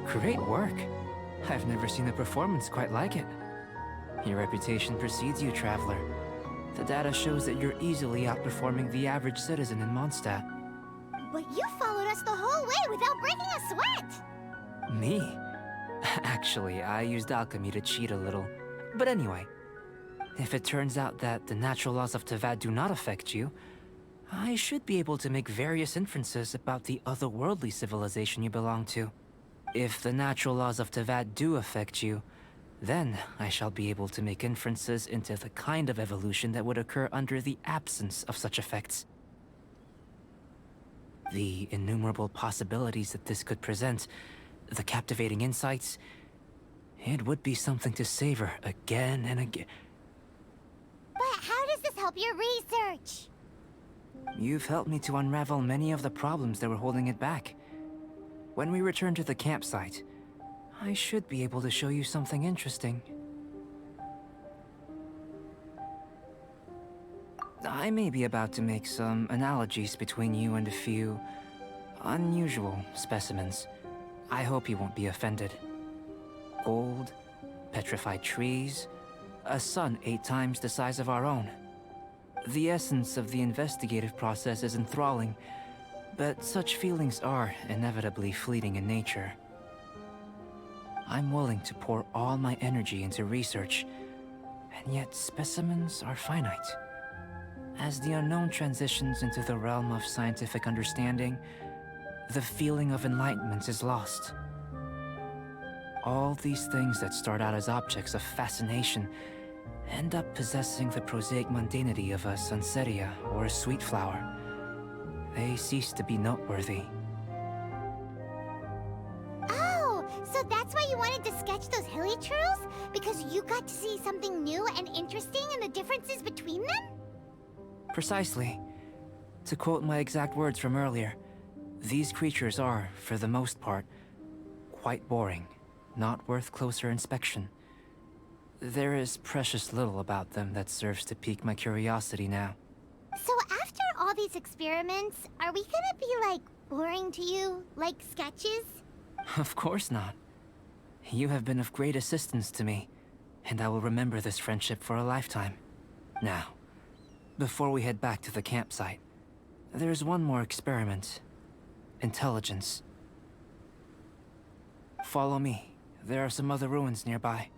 Great work. I've never seen a performance quite like it. Your reputation precedes you, traveler. The data shows that you're easily outperforming the average citizen in Mondstadt. But you followed us the whole way without breaking a sweat! Me? Actually, I used alchemy to cheat a little. But anyway, if it turns out that the natural laws of Teyvat do not affect you, I should be able to make various inferences about the otherworldly civilization you belong to. If the natural laws of Teyvat do affect you, then I shall be able to make inferences into the kind of evolution that would occur under the absence of such effects. The innumerable possibilities that this could present, the captivating insights, it would be something to savor again and again. But how does this help your research? You've helped me to unravel many of the problems that were holding it back. When we return to the campsite, I should be able to show you something interesting. I may be about to make some analogies between you and a few unusual specimens. I hope you won't be offended. Gold, petrified trees, a sun 8 times the size of our own. The essence of the investigative process is enthralling, but such feelings are inevitably fleeting in nature. I'm willing to pour all my energy into research, and yet specimens are finite. As the unknown transitions into the realm of scientific understanding, the feeling of enlightenment is lost. All these things that start out as objects of fascination end up possessing the prosaic mundanity of a sunsetia or a sweet flower. They cease to be noteworthy. Oh, so that's why you wanted to sketch those hilly turtles? Because you got to see something new and interesting in the differences between them? Precisely. To quote my exact words from earlier, these creatures are, for the most part, quite boring, not worth closer inspection. There is precious little about them that serves to pique my curiosity now. So after all these experiments, are we gonna be, like, boring to you? Like sketches? Of course not. You have been of great assistance to me, and I will remember this friendship for a lifetime. Now, before we head back to the campsite, there's one more experiment. Intelligence. Follow me. There are some other ruins nearby.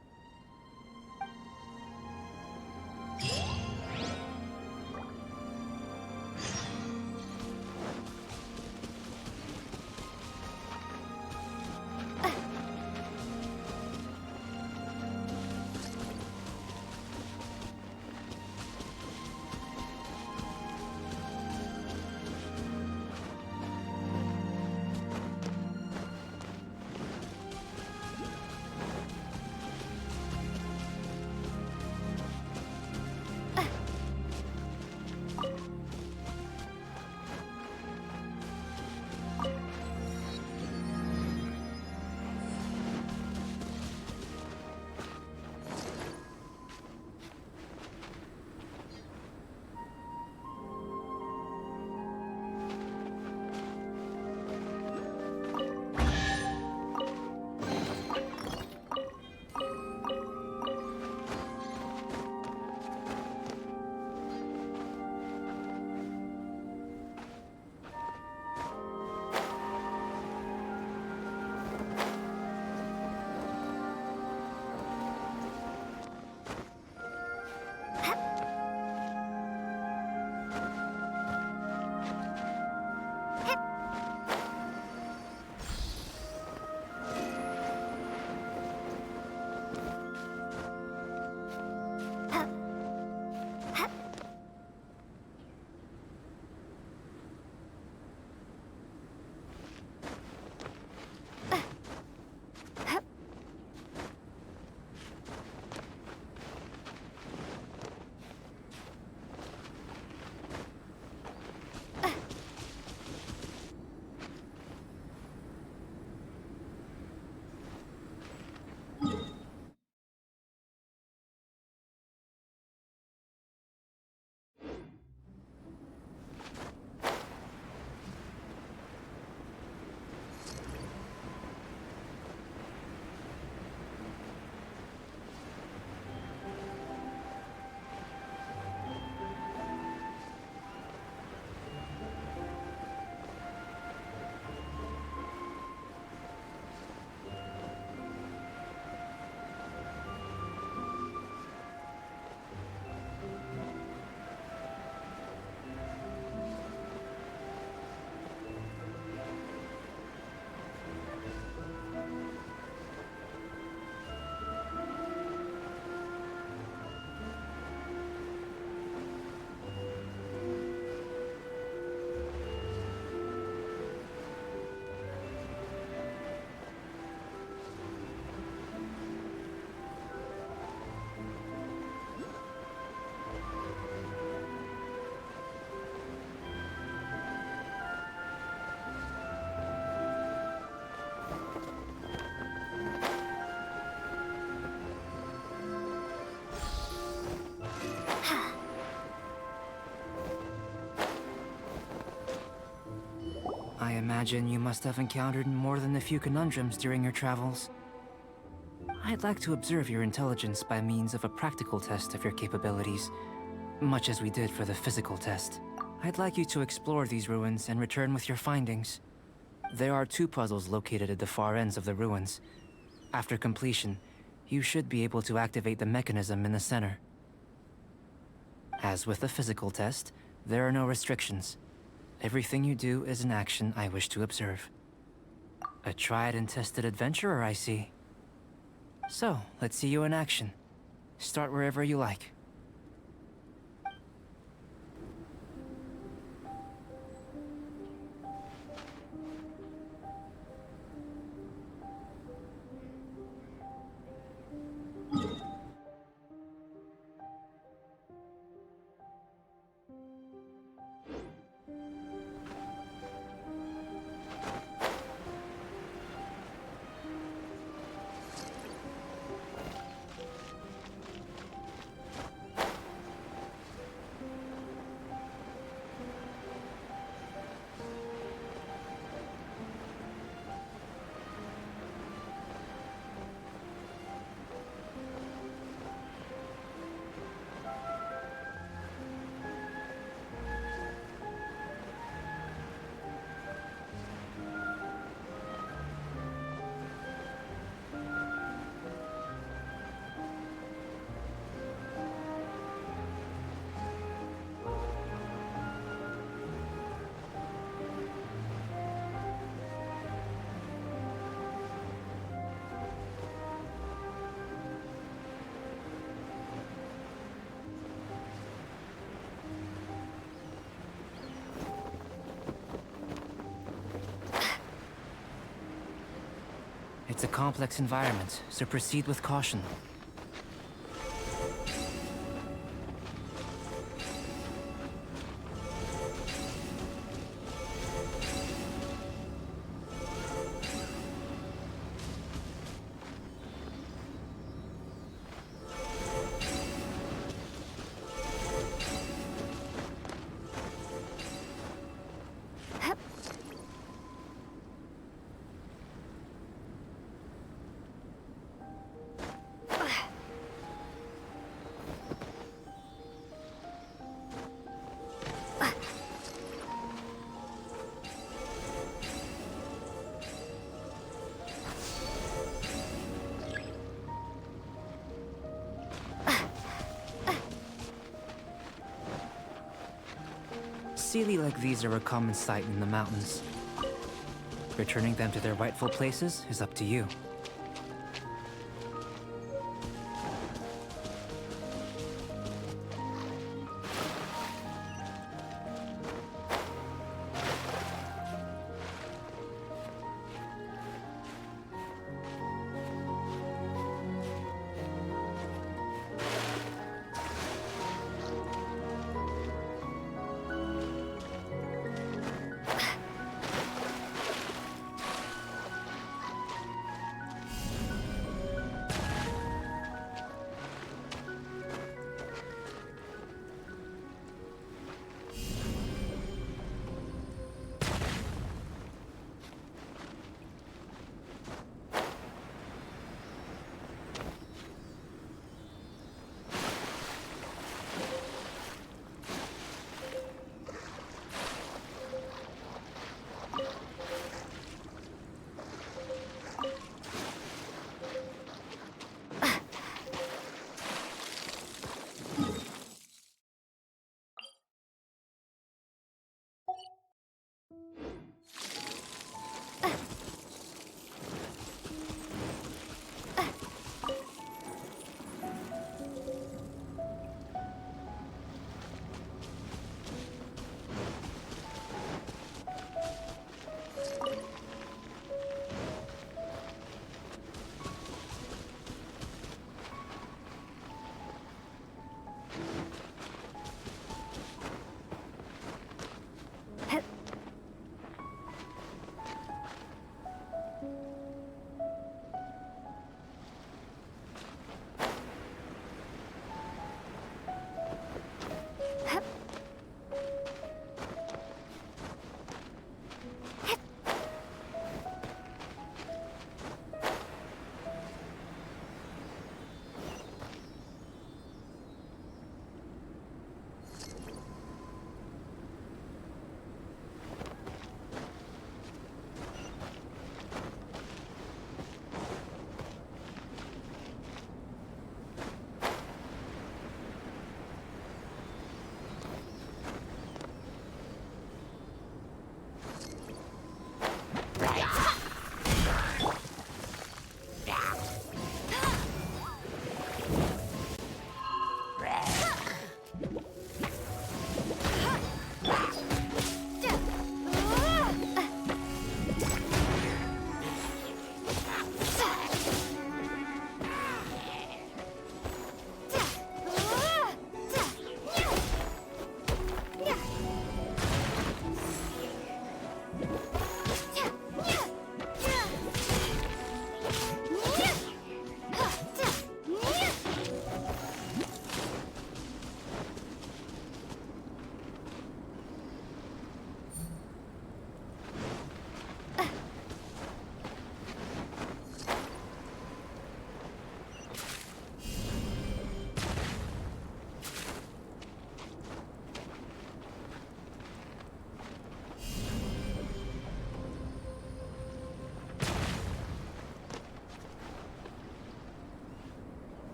imagine you must have encountered more than a few conundrums during your travels. I'd like to observe your intelligence by means of a practical test of your capabilities, much as we did for the physical test. I'd like you to explore these ruins and return with your findings. There are 2 puzzles located at the far ends of the ruins. After completion, you should be able to activate the mechanism in the center. As with the physical test, there are no restrictions. Everything you do is an action I wish to observe. A tried and tested adventurer, I see. So, let's see you in action. Start wherever you like. It's a complex environment, so proceed with caution. Sealy like these are a common sight in the mountains. Returning them to their rightful places is up to you.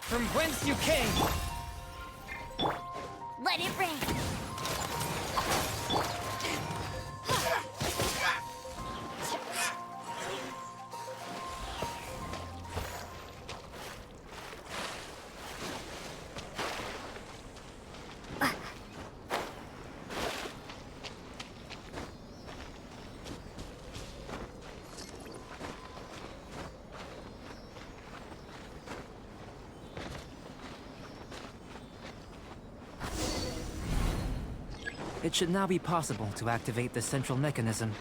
From whence you came! Let it rain! It should now be possible to activate the central mechanism.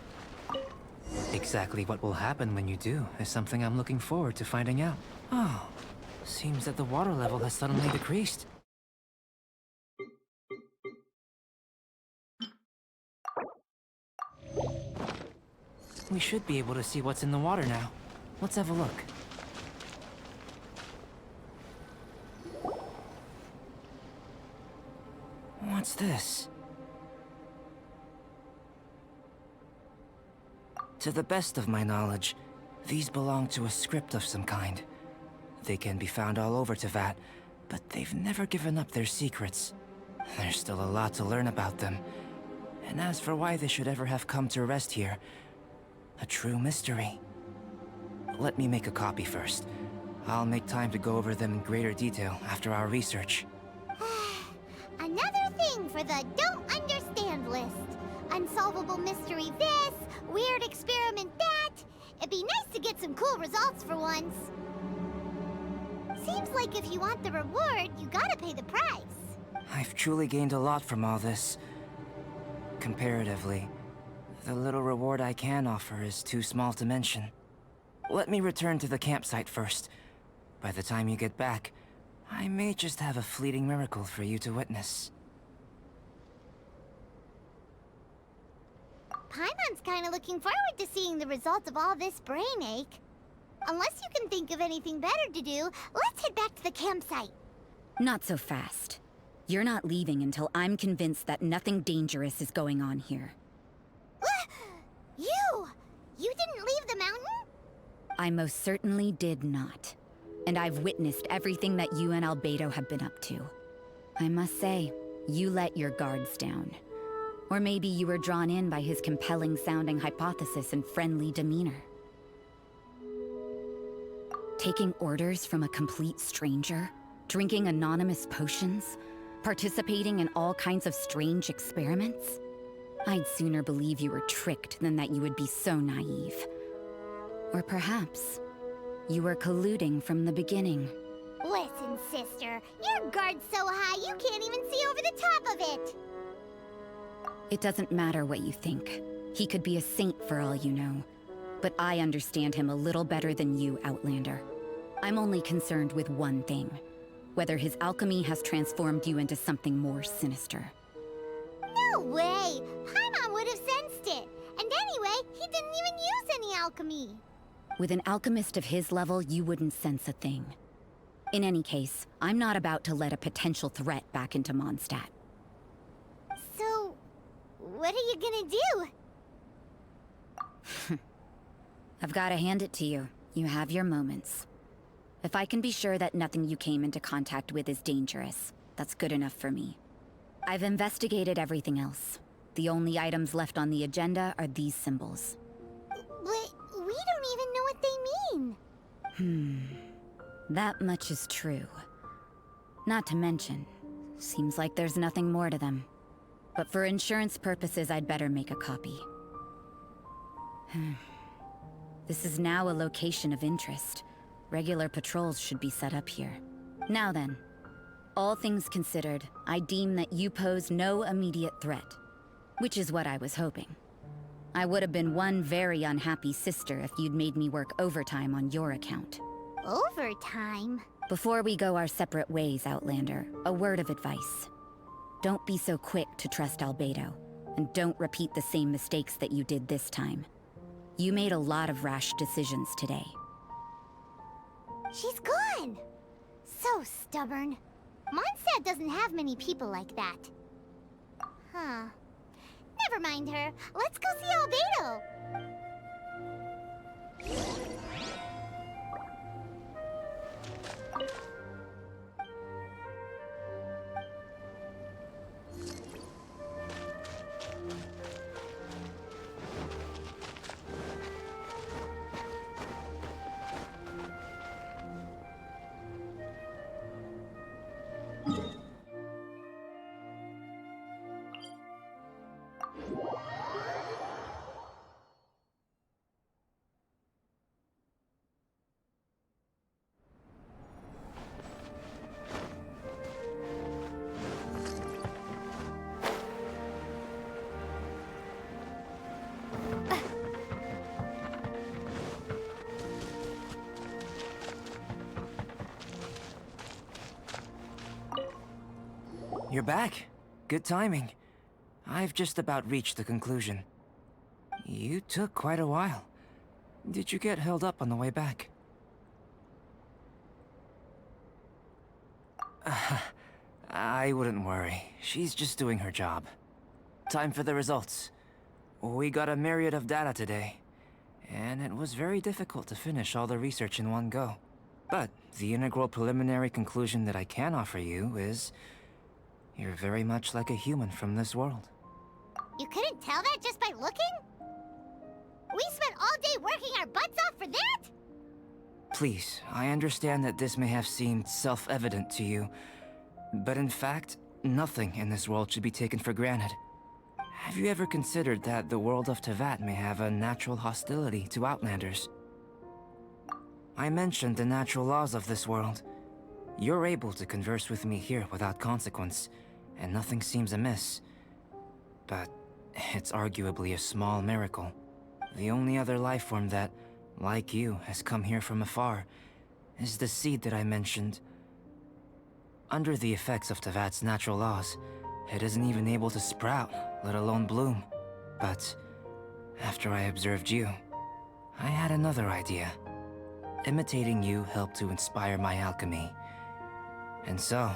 Exactly what will happen when you do is something I'm looking forward to finding out. Oh, seems that the water level has suddenly decreased. We should be able to see what's in the water now. Let's have a look. What's this? To the best of my knowledge, these belong to a script of some kind. They can be found all over Teyvat, but they've never given up their secrets. There's still a lot to learn about them. And as for why they should ever have come to rest here, a true mystery. Let me make a copy first. I'll make time to go over them in greater detail after our research. Another thing for the don't understand list. Unsolvable mystery this, weird experiment that. It'd be nice to get some cool results for once. Seems like if you want the reward, you gotta pay the price. I've truly gained a lot from all this. Comparatively, the little reward I can offer is too small to mention. Let me return to the campsite first. By the time you get back, I may just have a fleeting miracle for you to witness. Paimon's kinda looking forward to seeing the results of all this brain ache. Unless you can think of anything better to do, let's head back to the campsite. Not so fast. You're not leaving until I'm convinced that nothing dangerous is going on here. You! You didn't leave the mountain? I most certainly did not. And I've witnessed everything that you and Albedo have been up to. I must say, you let your guards down. Or maybe you were drawn in by his compelling-sounding hypothesis and friendly demeanor. Taking orders from a complete stranger, drinking anonymous potions, participating in all kinds of strange experiments? I'd sooner believe you were tricked than that you would be so naive. Or perhaps, you were colluding from the beginning. Listen, sister, your guard's so high you can't even see over the top of it. It doesn't matter what you think. He could be a saint for all you know. But I understand him a little better than you, Outlander. I'm only concerned with one thing. Whether his alchemy has transformed you into something more sinister. No way! Paimon would have sensed it. And anyway, he didn't even use any alchemy. With an alchemist of his level, you wouldn't sense a thing. In any case, I'm not about to let a potential threat back into Mondstadt. So, what are you gonna do? I've got to hand it to you. You have your moments. If I can be sure that nothing you came into contact with is dangerous, that's good enough for me. I've investigated everything else. The only items left on the agenda are these symbols. But we don't even know what they mean. That much is true. Not to mention, seems like there's nothing more to them. But for insurance purposes, I'd better make a copy. This is now a location of interest. Regular patrols should be set up here. Now then, all things considered, I deem that you pose no immediate threat. Which is what I was hoping. I would have been one very unhappy sister if you'd made me work overtime on your account. Overtime? Before we go our separate ways, Outlander, a word of advice. Don't be so quick to trust Albedo, and don't repeat the same mistakes that you did this time. You made a lot of rash decisions today. She's gone! So stubborn. Mondstadt doesn't have many people like that. Huh. Never mind her. Let's go see Albedo! you're back. Good timing. I've just about reached the conclusion. You took quite a while. Did you get held up on the way back? I wouldn't worry. She's just doing her job. Time for the results. We got a myriad of data today, and it was very difficult to finish all the research in one go. But the integral preliminary conclusion that I can offer you is you're very much like a human from this world. You couldn't tell that just by looking? We spent all day working our butts off for that? Please, I understand that this may have seemed self-evident to you, but in fact, nothing in this world should be taken for granted. Have you ever considered that the world of Teyvat may have a natural hostility to Outlanders? I mentioned the natural laws of this world. You're able to converse with me here without consequence, and nothing seems amiss. But it's arguably a small miracle. The only other life form that, like you, has come here from afar is the seed that I mentioned. Under the effects of Teyvat's natural laws, it isn't even able to sprout, let alone bloom. But after I observed you, I had another idea. Imitating you helped to inspire my alchemy. And so...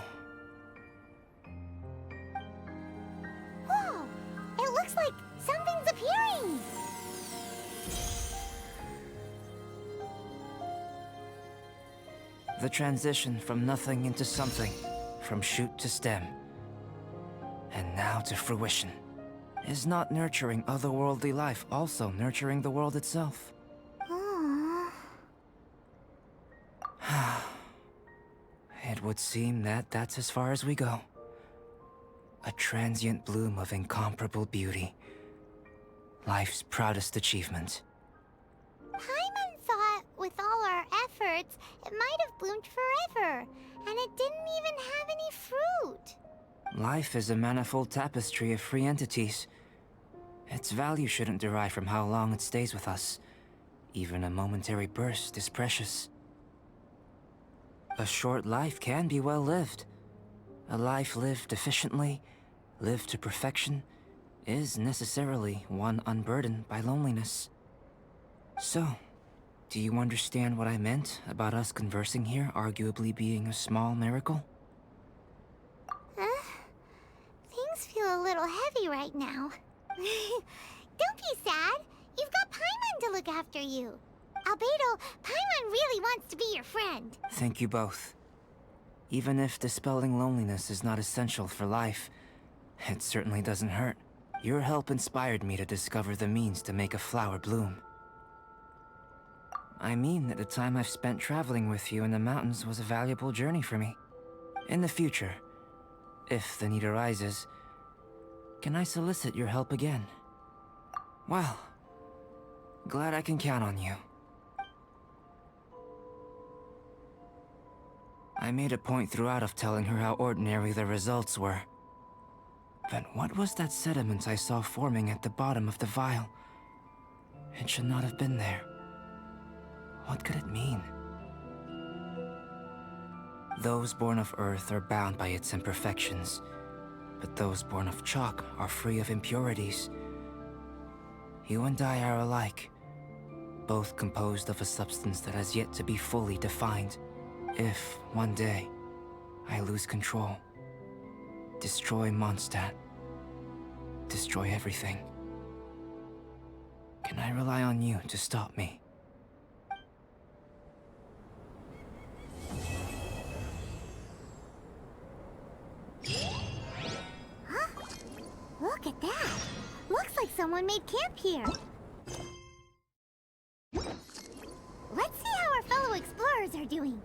Whoa! It looks like something's appearing! the transition from nothing into something, from shoot to stem, and now to fruition. Is not nurturing otherworldly life also nurturing the world itself? It would seem that that's as far as we go. A transient bloom of incomparable beauty. Life's proudest achievement. Paimon thought, with all our efforts, it might have bloomed forever, and it didn't even have any fruit. Life is a manifold tapestry of free entities. Its value shouldn't derive from how long it stays with us. Even a momentary burst is precious. A short life can be well lived. A life lived efficiently, lived to perfection, is necessarily one unburdened by loneliness. So, do you understand what I meant about us conversing here arguably being a small miracle? Things feel a little heavy right now. Don't be sad. You've got Paimon to look after you. Albedo, Paimon really wants to be your friend. Thank you both. Even if dispelling loneliness is not essential for life, it certainly doesn't hurt. Your help inspired me to discover the means to make a flower bloom. I mean that the time I've spent traveling with you in the mountains was a valuable journey for me. In the future, if the need arises, can I solicit your help again? Well, glad I can count on you. I made a point throughout of telling her how ordinary the results were. But what was that sediment I saw forming at the bottom of the vial? It should not have been there. What could it mean? Those born of Earth are bound by its imperfections, but those born of chalk are free of impurities. You and I are alike, both composed of a substance that has yet to be fully defined. If, one day, I lose control, destroy Mondstadt, destroy everything, can I rely on you to stop me? Look at that. Looks like someone made camp here. Let's see how our fellow explorers are doing.